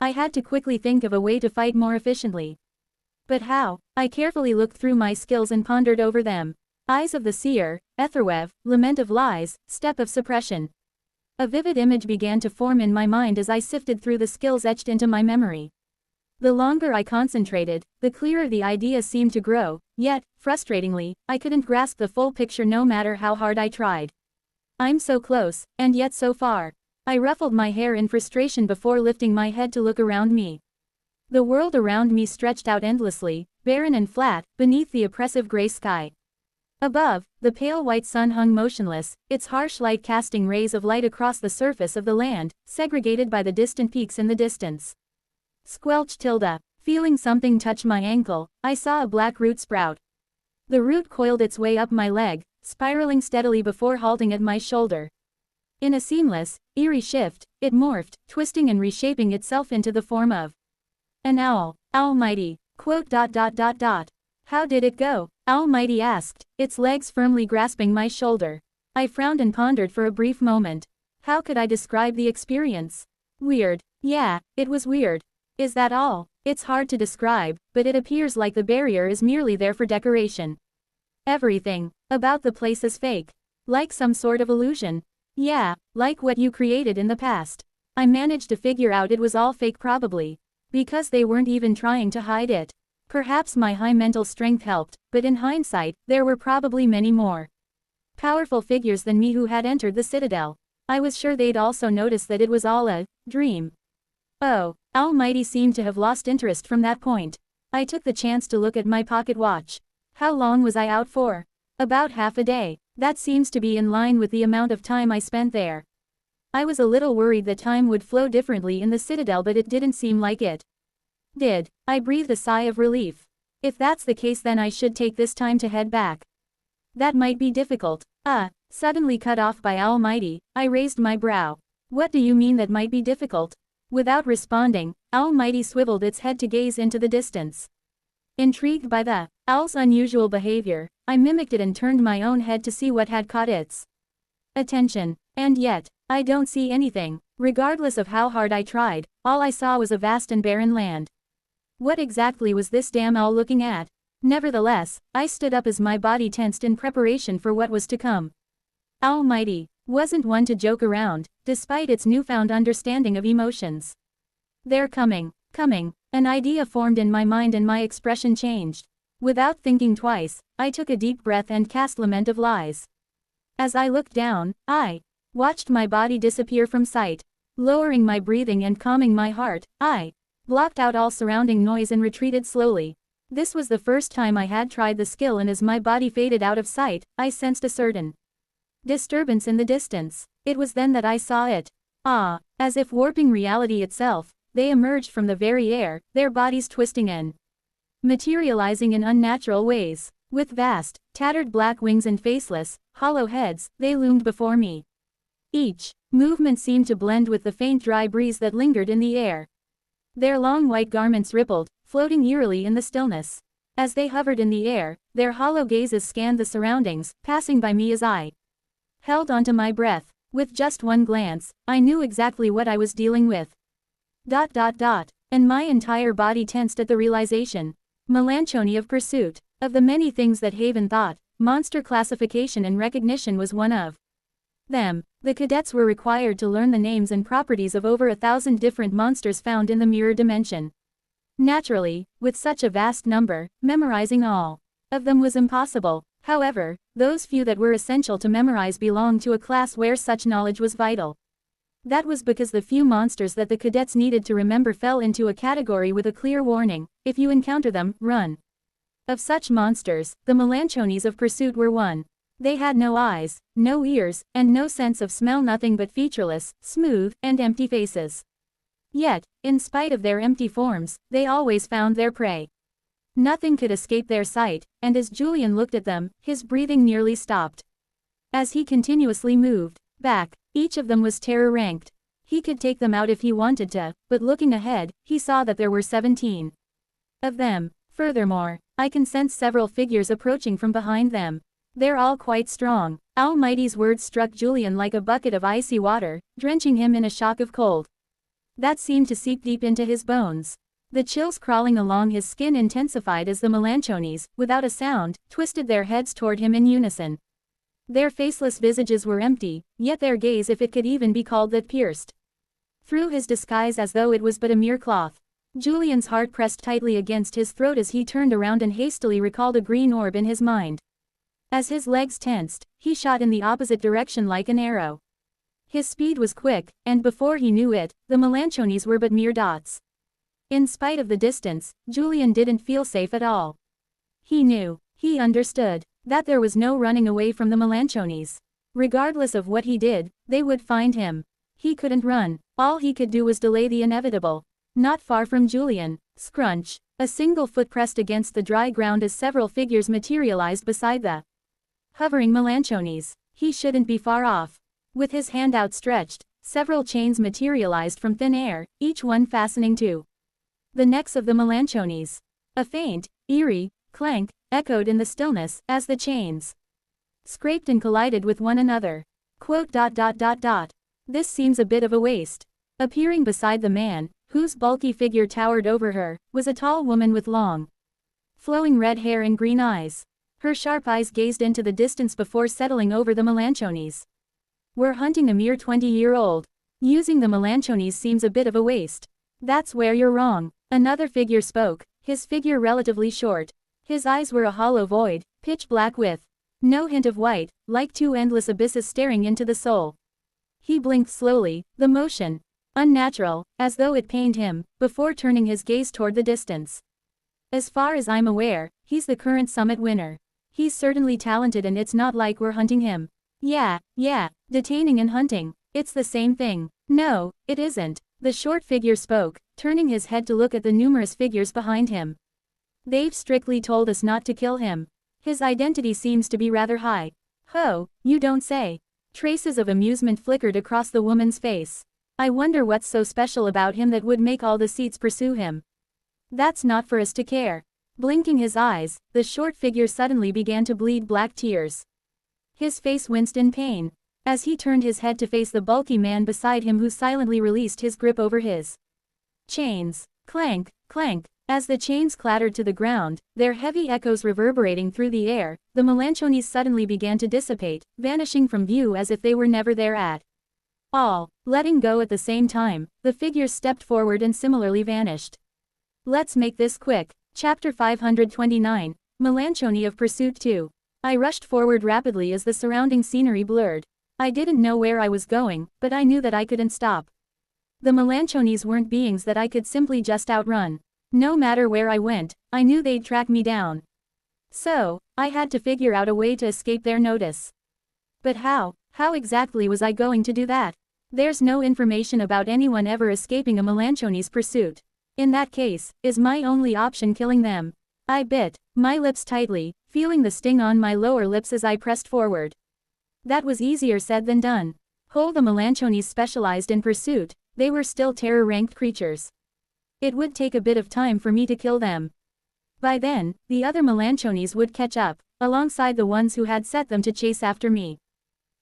I had to quickly think of a way to fight more efficiently. But how? I carefully looked through my skills and pondered over them. Eyes of the Seer, Etherwev, Lament of Lies, Step of Suppression. A vivid image began to form in my mind as I sifted through the skills etched into my memory. The longer I concentrated, the clearer the idea seemed to grow, yet, frustratingly, I couldn't grasp the full picture no matter how hard I tried. I'm so close, and yet so far. I ruffled my hair in frustration before lifting my head to look around me. The world around me stretched out endlessly, barren and flat, beneath the oppressive gray sky. Above, the pale white sun hung motionless, its harsh light casting rays of light across the surface of the land, segregated by the distant peaks in the distance. Squelch tilde. Feeling something touch my ankle, I saw a black root sprout. The root coiled its way up my leg, spiraling steadily before halting at my shoulder. In a seamless, eerie shift, it morphed, twisting and reshaping itself into the form of an owl. Almighty. How did it go? Almighty asked, its legs firmly grasping my shoulder. I frowned and pondered for a brief moment. How could I describe the experience? Weird. Yeah, it was weird. Is that all? It's hard to describe, but it appears like the barrier is merely there for decoration. Everything about the place is fake. Like some sort of illusion. Yeah, like what you created in the past. I managed to figure out it was all fake, probably because they weren't even trying to hide it. Perhaps my high mental strength helped, but in hindsight, there were probably many more powerful figures than me who had entered the Citadel. I was sure they'd also noticed that it was all a dream. Oh, Almighty seemed to have lost interest from that point. I took the chance to look at my pocket watch. How long was I out for? About half a day. That seems to be in line with the amount of time I spent there. I was a little worried that time would flow differently in the Citadel, but it didn't seem like it did. I breathed a sigh of relief. If that's the case, then I should take this time to head back. That might be difficult. Suddenly cut off by Almighty, I raised my brow. What do you mean that might be difficult? Without responding, Almighty swiveled its head to gaze into the distance. Intrigued by the owl's unusual behavior, I mimicked it and turned my own head to see what had caught its attention. And yet, I don't see anything. Regardless of how hard I tried, all I saw was a vast and barren land. What exactly was this damn owl looking at? Nevertheless, I stood up as my body tensed in preparation for what was to come. Almighty wasn't one to joke around, despite its newfound understanding of emotions. They're coming. An idea formed in my mind and my expression changed. Without thinking twice, I took a deep breath and cast Lament of Lies. As I looked down, I watched my body disappear from sight. Lowering my breathing and calming my heart, I blocked out all surrounding noise and retreated slowly. This was the first time I had tried the skill, and as my body faded out of sight, I sensed a certain disturbance in the distance. It was then that I saw it. As if warping reality itself, they emerged from the very air, their bodies twisting and materializing in unnatural ways. With vast, tattered black wings and faceless, hollow heads, they loomed before me. Each movement seemed to blend with the faint dry breeze that lingered in the air. Their long white garments rippled, floating eerily in the stillness. As they hovered in the air, their hollow gazes scanned the surroundings, passing by me as I held onto my breath. With just one glance, I knew exactly what I was dealing with. And my entire body tensed at the realization. Melancholy of pursuit. Of the many things that Haven thought, monster classification and recognition was one of them. The cadets were required to learn the names and properties of over 1,000 different monsters found in the mirror dimension. Naturally, with such a vast number, memorizing all of them was impossible. However, those few that were essential to memorize belonged to a class where such knowledge was vital. That was because the few monsters that the cadets needed to remember fell into a category with a clear warning: if you encounter them, run. Of such monsters, the Melanchonies of Pursuit were one. They had no eyes, no ears, and no sense of smell, nothing but featureless, smooth, and empty faces. Yet, in spite of their empty forms, they always found their prey. Nothing could escape their sight, and as Julian looked at them, his breathing nearly stopped. As he continuously moved back, each of them was terror-ranked. He could take them out if he wanted to, but looking ahead, he saw that there were 17 of them. Furthermore, I can sense several figures approaching from behind them. They're all quite strong. Almighty's words struck Julian like a bucket of icy water, drenching him in a shock of cold that seemed to seep deep into his bones. The chills crawling along his skin intensified as the Melanchonies, without a sound, twisted their heads toward him in unison. Their faceless visages were empty, yet their gaze, if it could even be called that, pierced through his disguise as though it was but a mere cloth. Julian's heart pressed tightly against his throat as he turned around and hastily recalled a green orb in his mind. As his legs tensed, he shot in the opposite direction like an arrow. His speed was quick, and before he knew it, the Melanchonies were but mere dots. In spite of the distance, Julian didn't feel safe at all. He knew, he understood, that there was no running away from the Melanchonies. Regardless of what he did, they would find him. He couldn't run. All he could do was delay the inevitable. Not far from Julian, scrunch, a single foot pressed against the dry ground as several figures materialized beside the hovering Melanchonies. He shouldn't be far off. With his hand outstretched, several chains materialized from thin air, each one fastening to the necks of the Melanchonies. A faint, eerie clank echoed in the stillness as the chains scraped and collided with one another. Quote, "This seems a bit of a waste." Appearing beside the man, whose bulky figure towered over her, was a tall woman with long, flowing red hair and green eyes. Her sharp eyes gazed into the distance before settling over the Melanchonies. "We're hunting a mere 20-year-old. Using the Melanchonies seems a bit of a waste." "That's where you're wrong." Another figure spoke, his figure relatively short. His eyes were a hollow void, pitch black with no hint of white, like two endless abysses staring into the soul. He blinked slowly, the motion unnatural, as though it pained him, before turning his gaze toward the distance. "As far as I'm aware, he's the current summit winner. He's certainly talented, and it's not like we're hunting him." Yeah, detaining and hunting, it's the same thing." "No, it isn't." The short figure spoke, turning his head to look at the numerous figures behind him. "They've strictly told us not to kill him. His identity seems to be rather high." "Ho, you don't say." Traces of amusement flickered across the woman's face. "I wonder what's so special about him that would make all the seats pursue him." "That's not for us to care." Blinking his eyes, the short figure suddenly began to bleed black tears. His face winced in pain, as he turned his head to face the bulky man beside him, who silently released his grip over his chains. Clank, clank. As the chains clattered to the ground, their heavy echoes reverberating through the air, the Melanchonies suddenly began to dissipate, vanishing from view as if they were never there at all. Letting go at the same time, the figures stepped forward and similarly vanished. Let's make this quick. Chapter 529, Melancholy of Pursuit 2. I rushed forward rapidly as the surrounding scenery blurred. I didn't know where I was going, but I knew that I couldn't stop. The Melanchonies weren't beings that I could simply just outrun. No matter where I went, I knew they'd track me down. So, I had to figure out a way to escape their notice. But how exactly was I going to do that? There's no information about anyone ever escaping a Melanchonie's pursuit. In that case, is my only option killing them? I bit my lips tightly, feeling the sting on my lower lips as I pressed forward. That was easier said than done. Whole the Melanchonies specialized in pursuit, they were still terror-ranked creatures. It would take a bit of time for me to kill them. By then, the other Melanchonies would catch up, alongside the ones who had set them to chase after me.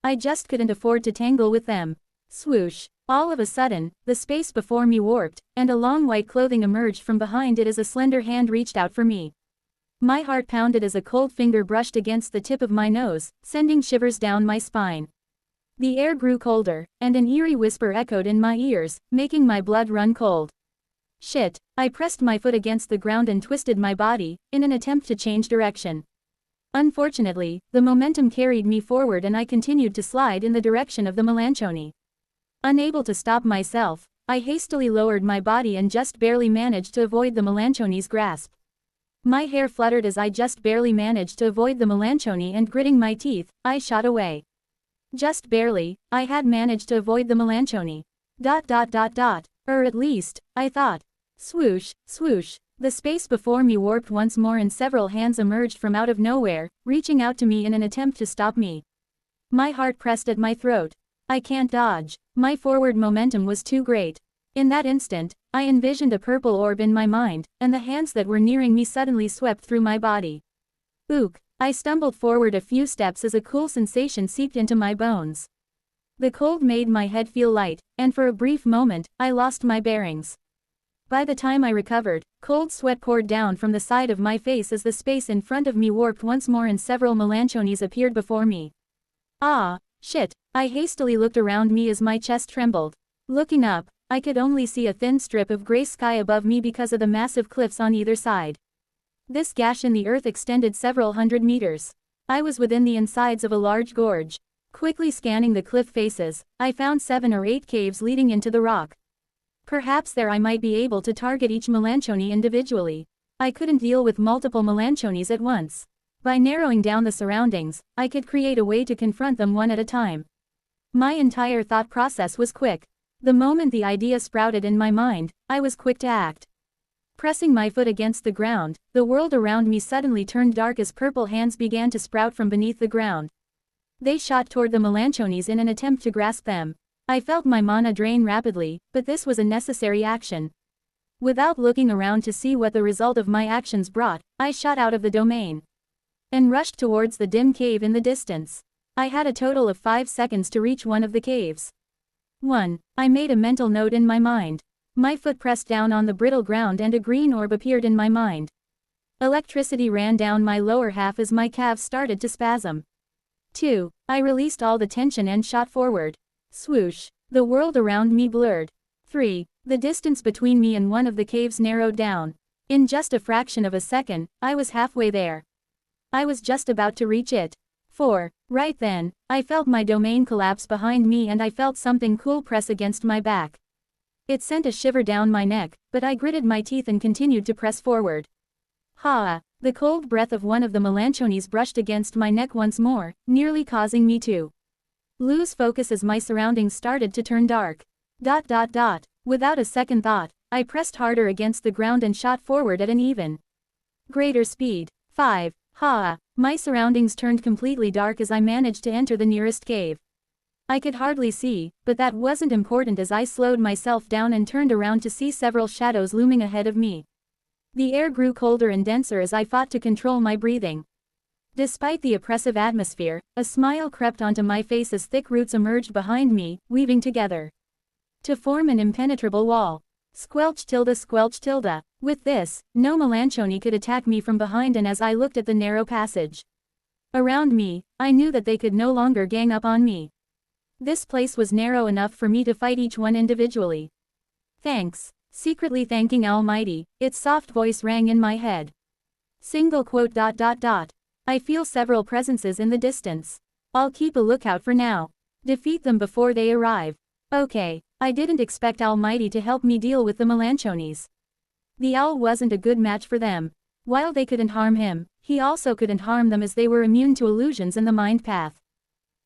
I just couldn't afford to tangle with them. Swoosh! All of a sudden, the space before me warped, and a long white clothing emerged from behind it as a slender hand reached out for me. My heart pounded as a cold finger brushed against the tip of my nose, sending shivers down my spine. The air grew colder, and an eerie whisper echoed in my ears, making my blood run cold. Shit! I pressed my foot against the ground and twisted my body, in an attempt to change direction. Unfortunately, the momentum carried me forward and I continued to slide in the direction of the Melanchonie. Unable to stop myself, I hastily lowered my body and just barely managed to avoid the Melanchonie's grasp. My hair fluttered as I just barely managed to avoid the Melanchonie, and gritting my teeth, I shot away. Just barely, I had managed to avoid the Melanchonie. At least, I thought. Swoosh, swoosh. The space before me warped once more and several hands emerged from out of nowhere, reaching out to me in an attempt to stop me. My heart pressed at my throat. I can't dodge. My forward momentum was too great. In that instant, I envisioned a purple orb in my mind, and the hands that were nearing me suddenly swept through my body. Ook! I stumbled forward a few steps as a cool sensation seeped into my bones. The cold made my head feel light, and for a brief moment, I lost my bearings. By the time I recovered, cold sweat poured down from the side of my face as the space in front of me warped once more and several Melanchonies appeared before me. Ah, shit! I hastily looked around me as my chest trembled. Looking up, I could only see a thin strip of gray sky above me because of the massive cliffs on either side. This gash in the earth extended several hundred meters. I was within the insides of a large gorge. Quickly scanning the cliff faces, I found 7 or 8 caves leading into the rock. Perhaps there I might be able to target each Melanchonie individually. I couldn't deal with multiple Melanchonies at once. By narrowing down the surroundings, I could create a way to confront them one at a time. My entire thought process was quick. The moment the idea sprouted in my mind, I was quick to act. Pressing my foot against the ground, the world around me suddenly turned dark as purple hands began to sprout from beneath the ground. They shot toward the Melanchonies in an attempt to grasp them. I felt my mana drain rapidly, but this was a necessary action. Without looking around to see what the result of my actions brought, I shot out of the domain and rushed towards the dim cave in the distance. I had a total of 5 seconds to reach one of the caves. 1. I made a mental note in my mind. My foot pressed down on the brittle ground and a green orb appeared in my mind. Electricity ran down my lower half as my calves started to spasm. 2. I released all the tension and shot forward. Swoosh. The world around me blurred. 3. The distance between me and one of the caves narrowed down. In just a fraction of a second, I was halfway there. I was just about to reach it. 4. Right then, I felt my domain collapse behind me and I felt something cool press against my back. It sent a shiver down my neck, but I gritted my teeth and continued to press forward. Ha! The cold breath of one of the Melanchonies brushed against my neck once more, nearly causing me to lose focus as my surroundings started to turn dark. Without a second thought, I pressed harder against the ground and shot forward at an even greater speed. 5. Ha! My surroundings turned completely dark as I managed to enter the nearest cave. I could hardly see, but that wasn't important as I slowed myself down and turned around to see several shadows looming ahead of me. The air grew colder and denser as I fought to control my breathing. Despite the oppressive atmosphere, a smile crept onto my face as thick roots emerged behind me, weaving together to form an impenetrable wall. Squelch tilde squelch tilde. With this, no Melanchonie could attack me from behind, and as I looked at the narrow passage around me, I knew that they could no longer gang up on me. This place was narrow enough for me to fight each one individually. Thanks. Secretly thanking Almighty, its soft voice rang in my head. Single quote. I feel several presences in the distance. I'll keep a lookout for now. Defeat them before they arrive. Okay, I didn't expect Almighty to help me deal with the Melanchonies. The owl wasn't a good match for them. While they couldn't harm him, he also couldn't harm them as they were immune to illusions in the mind path.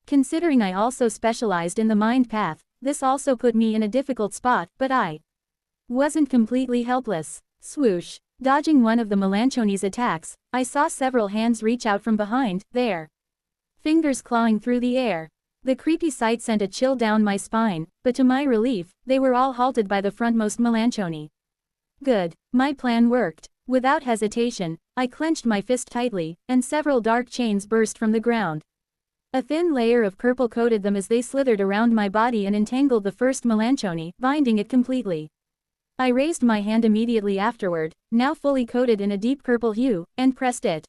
Considering I also specialized in the mind path, This also put me in a difficult spot, but I wasn't completely helpless. Swoosh. Dodging one of the Melanchonie's attacks, I saw several hands reach out from behind, their fingers clawing through the air. The creepy sight sent a chill down my spine, but to my relief, they were all halted by the frontmost Melanchonie. Good. My plan worked. Without hesitation, I clenched my fist tightly, and several dark chains burst from the ground. A thin layer of purple coated them as they slithered around my body and entangled the first Melanchonie, binding it completely. I raised my hand immediately afterward, now fully coated in a deep purple hue, and pressed it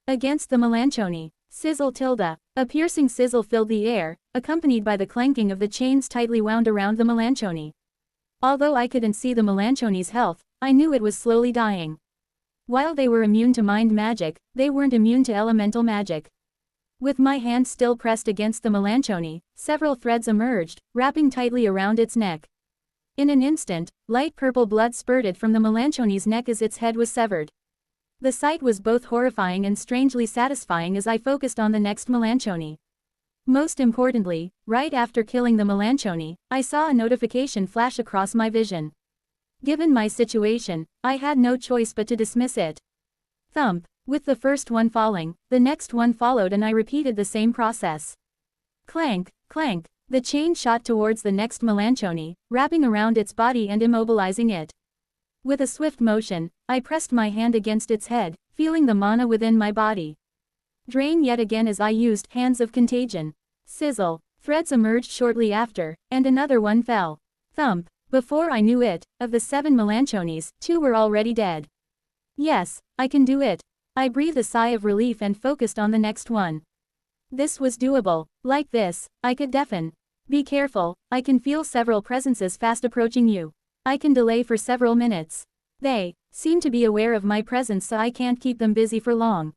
against the Melanchonie. Sizzle tilde. A piercing sizzle filled the air, accompanied by the clanking of the chains tightly wound around the Melanchonie. Although I couldn't see the Melanchonie's health, I knew it was slowly dying. While they were immune to mind magic, they weren't immune to elemental magic. With my hand still pressed against the Melanchonie, several threads emerged, wrapping tightly around its neck. In an instant, light purple blood spurted from the Melanchonie's neck as its head was severed. The sight was both horrifying and strangely satisfying as I focused on the next Melanchonie. Most importantly, right after killing the Melanchonie, I saw a notification flash across my vision. Given my situation, I had no choice but to dismiss it. Thump. With the first one falling, the next one followed and I repeated the same process. Clank, clank. The chain shot towards the next Melanchonie, wrapping around its body and immobilizing it. With a swift motion, I pressed my hand against its head, feeling the mana within my body drain yet again as I used Hands of Contagion. Sizzle. Threads emerged shortly after, and another one fell. Thump. Before I knew it, of the 7 Melanchonies, 2 were already dead. Yes, I can do it. I breathed a sigh of relief and focused on the next one. This was doable. Like this, I could deafen. Be careful, I can feel several presences fast approaching you. I can delay for several minutes. They seem to be aware of my presence, so I can't keep them busy for long.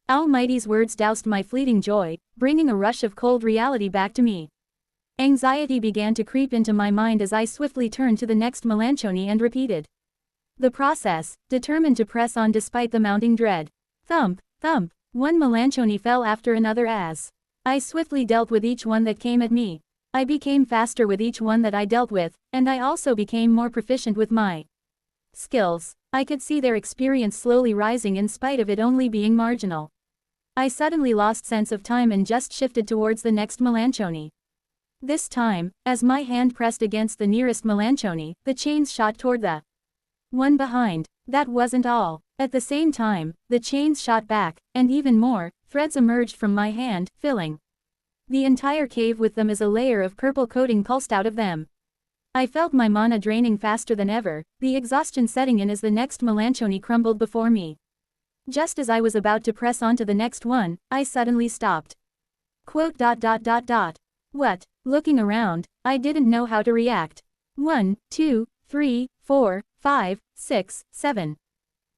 Almighty's words doused my fleeting joy, bringing a rush of cold reality back to me. Anxiety began to creep into my mind as I swiftly turned to the next Melanchonie and repeated the process, determined to press on despite the mounting dread. Thump, thump. One Melanchonie fell after another as I swiftly dealt with each one that came at me. I became faster with each one that I dealt with, and I also became more proficient with my skills. I could see their experience slowly rising in spite of it only being marginal. I suddenly lost sense of time and just shifted towards the next Melanchonie. This time, as my hand pressed against the nearest Melanchonie, the chains shot toward the one behind. That wasn't all. At the same time, the chains shot back, and even more, threads emerged from my hand, filling the entire cave with them as a layer of purple coating pulsed out of them. I felt my mana draining faster than ever, the exhaustion setting in as the next Melanchonie crumbled before me. Just as I was about to press on to the next one, I suddenly stopped. What? Looking around, I didn't know how to react. 1, 2, 3, 4, 5, 6, 7.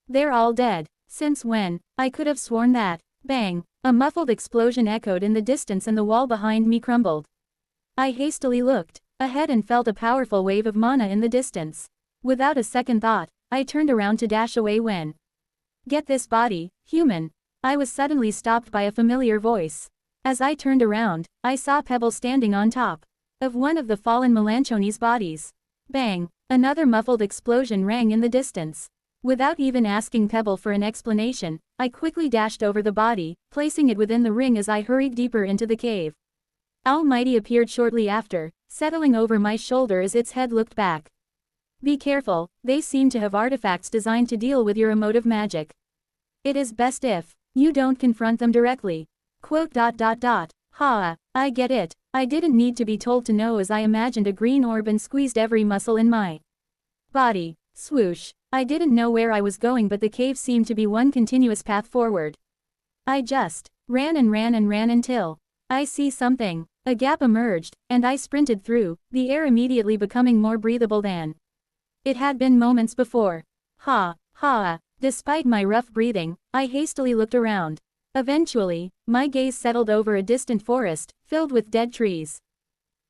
They're all dead. Since when? I could have sworn that. Bang! A muffled explosion echoed in the distance and the wall behind me crumbled. I hastily looked ahead and felt a powerful wave of mana in the distance. Without a second thought, I turned around to dash away when "Get this body, human!" I was suddenly stopped by a familiar voice. As I turned around, I saw Pebble standing on top of one of the fallen Melanchonie's bodies. Bang! Another muffled explosion rang in the distance. Without even asking Pebble for an explanation, I quickly dashed over the body, placing it within the ring as I hurried deeper into the cave. Almighty appeared shortly after, settling over my shoulder as its head looked back. Be careful, they seem to have artifacts designed to deal with your emotive magic. It is best if you don't confront them directly. Ha, I get it. I didn't need to be told to know as I imagined a green orb and squeezed every muscle in my body. Swoosh. I didn't know where I was going, but the cave seemed to be one continuous path forward. I just ran and ran and ran until I see something. A gap emerged, and I sprinted through, the air immediately becoming more breathable than it had been moments before. Ha. Despite my rough breathing, I hastily looked around. Eventually, my gaze settled over a distant forest, filled with dead trees.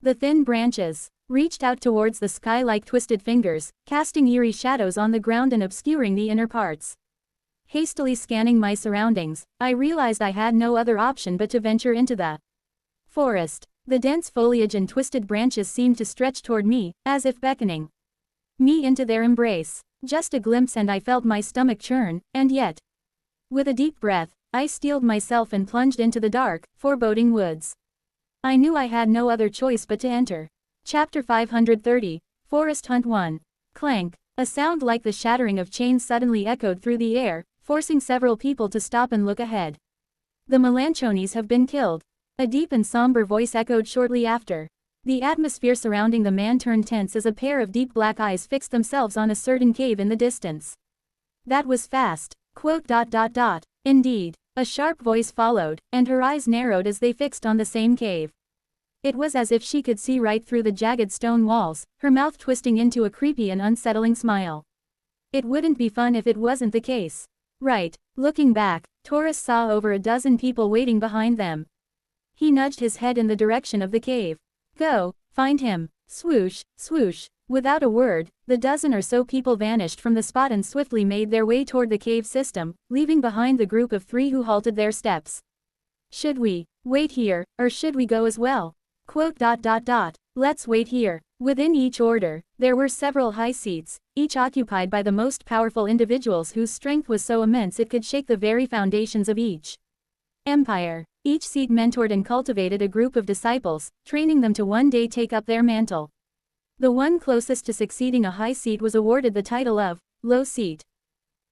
The thin branches reached out towards the sky like twisted fingers, casting eerie shadows on the ground and obscuring the inner parts. Hastily scanning my surroundings, I realized I had no other option but to venture into the forest. The dense foliage and twisted branches seemed to stretch toward me, as if beckoning me into their embrace. Just a glimpse and I felt my stomach churn, and yet, with a deep breath, I steeled myself and plunged into the dark, foreboding woods. I knew I had no other choice but to enter. Chapter 530, Forest Hunt 1. Clank. A sound like the shattering of chains suddenly echoed through the air, forcing several people to stop and look ahead. The Melanchones have been killed. A deep and somber voice echoed shortly after. The atmosphere surrounding the man turned tense as a pair of deep black eyes fixed themselves on a certain cave in the distance. That was fast. Indeed. A sharp voice followed, and her eyes narrowed as they fixed on the same cave. It was as if she could see right through the jagged stone walls, her mouth twisting into a creepy and unsettling smile. It wouldn't be fun if it wasn't the case. Right. Looking back, Taurus saw over a dozen people waiting behind them. He nudged his head in the direction of the cave. Go, find him. Swoosh, swoosh. Without a word, the dozen or so people vanished from the spot and swiftly made their way toward the cave system, leaving behind the group of three who halted their steps. Should we wait here, or should we go as well? Let's wait here. Within each order, there were several high seats, each occupied by the most powerful individuals whose strength was so immense it could shake the very foundations of each empire. Each seat mentored and cultivated a group of disciples, training them to one day take up their mantle. The one closest to succeeding a high seat was awarded the title of low seat.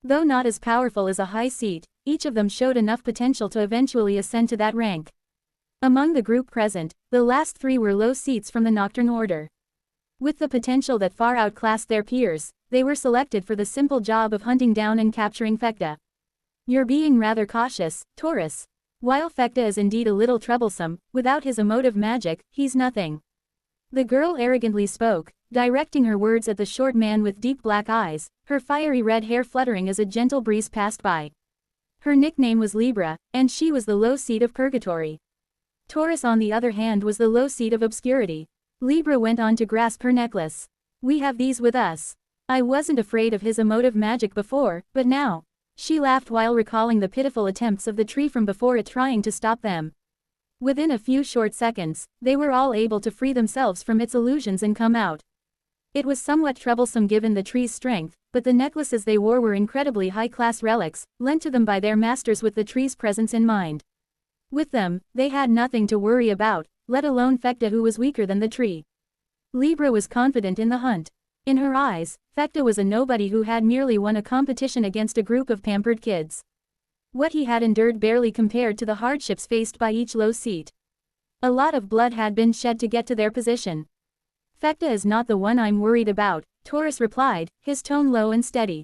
Though not as powerful as a high seat, each of them showed enough potential to eventually ascend to that rank. Among the group present, the last three were low seats from the Nocturne Order. With the potential that far outclassed their peers, they were selected for the simple job of hunting down and capturing Fekta. You're being rather cautious, Taurus. While Fekta is indeed a little troublesome, without his emotive magic, he's nothing. The girl arrogantly spoke, directing her words at the short man with deep black eyes, her fiery red hair fluttering as a gentle breeze passed by. Her nickname was Libra, and she was the low seat of Purgatory. Taurus on the other hand was the low seat of Obscurity. Libra went on to grasp her necklace. We have these with us. I wasn't afraid of his emotive magic before, but now. She laughed while recalling the pitiful attempts of the tree from before it trying to stop them. Within a few short seconds, they were all able to free themselves from its illusions and come out. It was somewhat troublesome given the tree's strength, but the necklaces they wore were incredibly high-class relics, lent to them by their masters with the tree's presence in mind. With them, they had nothing to worry about, let alone Fekta who was weaker than the tree. Libra was confident in the hunt. In her eyes, Fekta was a nobody who had merely won a competition against a group of pampered kids. What he had endured barely compared to the hardships faced by each low seat. A lot of blood had been shed to get to their position. Fekta is not the one I'm worried about, Taurus replied, his tone low and steady.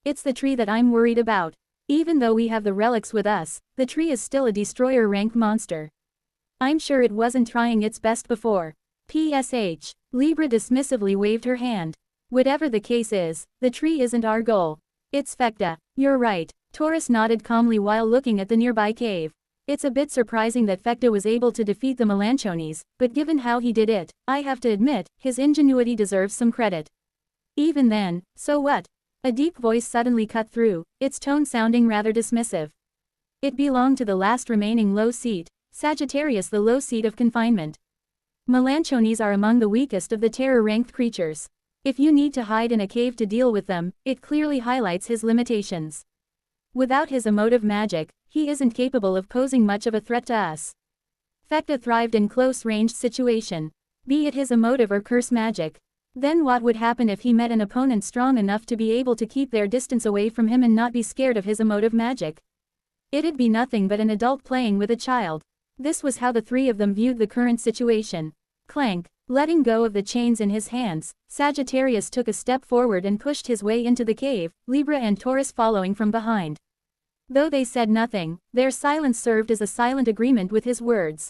It's the tree that I'm worried about. Even though we have the relics with us, the tree is still a destroyer-ranked monster. I'm sure it wasn't trying its best before. PSH. Libra dismissively waved her hand. Whatever the case is, the tree isn't our goal. It's Fekta. You're right. Taurus nodded calmly while looking at the nearby cave. It's a bit surprising that Fekta was able to defeat the Melanchones, but given how he did it, I have to admit, his ingenuity deserves some credit. Even then, so what? A deep voice suddenly cut through, its tone sounding rather dismissive. It belonged to the last remaining low seat, Sagittarius, the low seat of confinement. Melanchones are among the weakest of the terror-ranked creatures. If you need to hide in a cave to deal with them, it clearly highlights his limitations. Without his emotive magic, he isn't capable of posing much of a threat to us. Fekta thrived in close-ranged situation. Be it his emotive or curse magic. Then what would happen if he met an opponent strong enough to be able to keep their distance away from him and not be scared of his emotive magic? It'd be nothing but an adult playing with a child. This was how the three of them viewed the current situation. Clank. Letting go of the chains in his hands, Sagittarius took a step forward and pushed his way into the cave, Libra and Taurus following from behind. Though they said nothing, their silence served as a silent agreement with his words.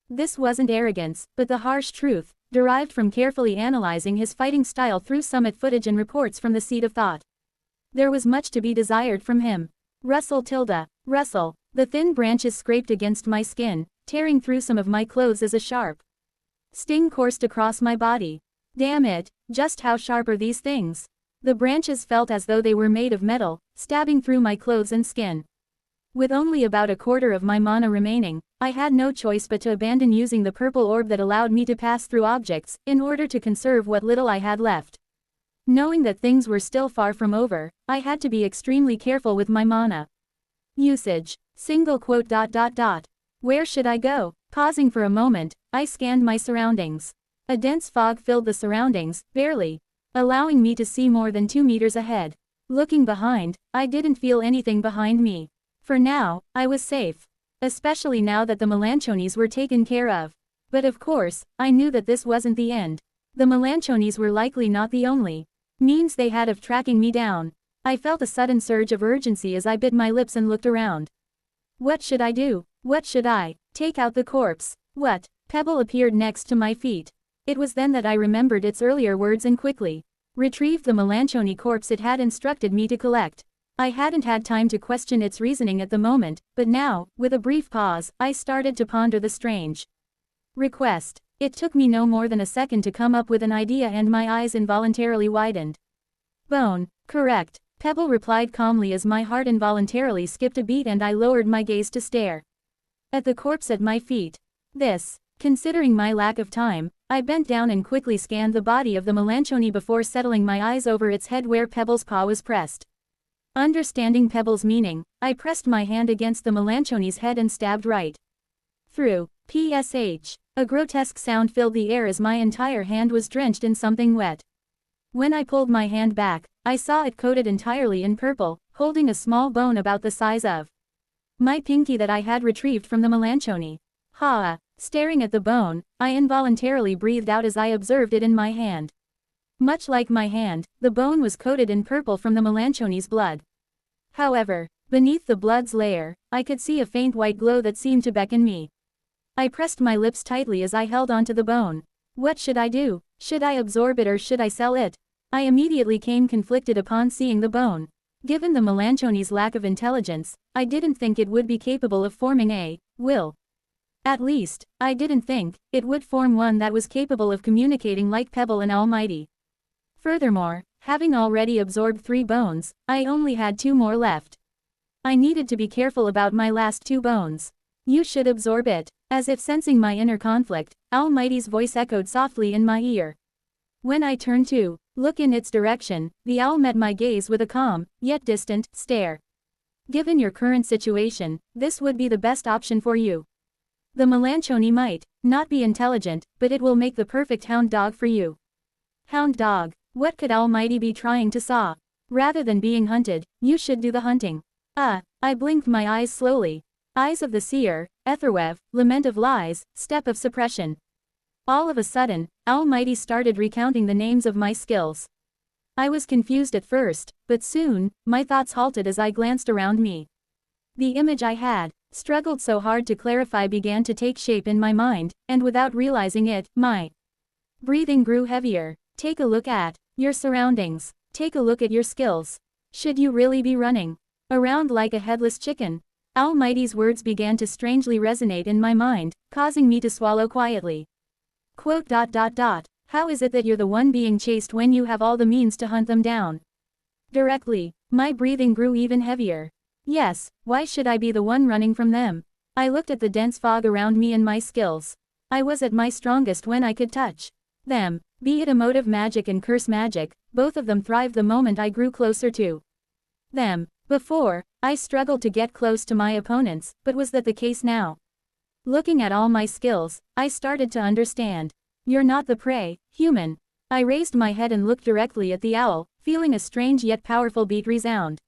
This wasn't arrogance, but the harsh truth, derived from carefully analyzing his fighting style through summit footage and reports from the seat of thought. There was much to be desired from him. Rustle tilde. Rustle. The thin branches scraped against my skin, tearing through some of my clothes as a sharp sting coursed across my body. Damn it, just how sharp are these things? The branches felt as though they were made of metal, stabbing through my clothes and skin. With only about a quarter of my mana remaining, I had no choice but to abandon using the purple orb that allowed me to pass through objects, in order to conserve what little I had left. Knowing that things were still far from over, I had to be extremely careful with my mana usage. Single quote. Where should I go? Pausing for a moment, I scanned my surroundings. A dense fog filled the surroundings, barely allowing me to see more than 2 meters ahead. Looking behind, I didn't feel anything behind me. For now, I was safe. Especially now that the Melanchones were taken care of. But of course, I knew that this wasn't the end. The Melanchones were likely not the only means they had of tracking me down. I felt a sudden surge of urgency as I bit my lips and looked around. What should I do? What should I? Take out the corpse? What? Pebble appeared next to my feet. It was then that I remembered its earlier words and quickly retrieved the Melanchone corpse it had instructed me to collect. I hadn't had time to question its reasoning at the moment, but now, with a brief pause, I started to ponder the strange request. It took me no more than a second to come up with an idea and my eyes involuntarily widened. Bone, correct, Pebble replied calmly as my heart involuntarily skipped a beat and I lowered my gaze to stare at the corpse at my feet. Considering my lack of time, I bent down and quickly scanned the body of the Melanchone before settling my eyes over its head where Pebble's paw was pressed. Understanding Pebble's meaning, I pressed my hand against the Melanchone's head and stabbed right through. PSH. A grotesque sound filled the air as my entire hand was drenched in something wet. When I pulled my hand back, I saw it coated entirely in purple, holding a small bone about the size of my pinky that I had retrieved from the Melanchone. Ha! Staring at the bone, I involuntarily breathed out as I observed it in my hand. Much like my hand, the bone was coated in purple from the Melanchone's blood. However, beneath the blood's layer, I could see a faint white glow that seemed to beckon me. I pressed my lips tightly as I held onto the bone. What should I do? Should I absorb it or should I sell it? I immediately came conflicted upon seeing the bone. Given the Melanchone's lack of intelligence, I didn't think it would be capable of forming a will. At least, I didn't think it would form one that was capable of communicating like Pebble and Almighty. Furthermore, having already absorbed 3 bones, I only had 2 more left. I needed to be careful about my last 2 bones. You should absorb it. As if sensing my inner conflict, Almighty's voice echoed softly in my ear. When I turned to look in its direction, the owl met my gaze with a calm, yet distant, stare. Given your current situation, this would be the best option for you. The Melanchone might not be intelligent, but it will make the perfect hound dog for you. Hound dog. What could Almighty be trying to saw? Rather than being hunted, you should do the hunting. I blinked my eyes slowly. Eyes of the seer, Etherwev, lament of lies, step of suppression. All of a sudden, Almighty started recounting the names of my skills. I was confused at first, but soon, my thoughts halted as I glanced around me. The image I had struggled so hard to clarify began to take shape in my mind, and without realizing it, my breathing grew heavier. Take a look at your surroundings. Take a look at your skills. Should you really be running around like a headless chicken? Almighty's words began to strangely resonate in my mind, causing me to swallow quietly. Quote. How is it that you're the one being chased when you have all the means to hunt them down? Directly, my breathing grew even heavier. Yes, why should I be the one running from them? I looked at the dense fog around me and my skills. I was at my strongest when I could touch them. Be it emotive magic and curse magic, both of them thrived the moment I grew closer to them. Before, I struggled to get close to my opponents, but was that the case now? Looking at all my skills, I started to understand. You're not the prey, human. I raised my head and looked directly at the owl, feeling a strange yet powerful beat resound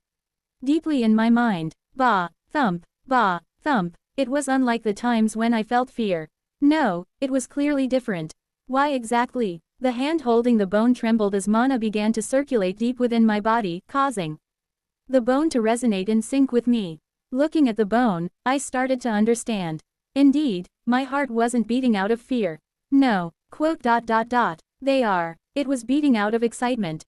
deeply in my mind. Bah, thump, bah, thump. It was unlike the times when I felt fear. No, it was clearly different. Why exactly? The hand holding the bone trembled as mana began to circulate deep within my body, causing the bone to resonate in sync with me. Looking at the bone, I started to understand. Indeed, my heart wasn't beating out of fear. No, quote. They are. It was beating out of excitement.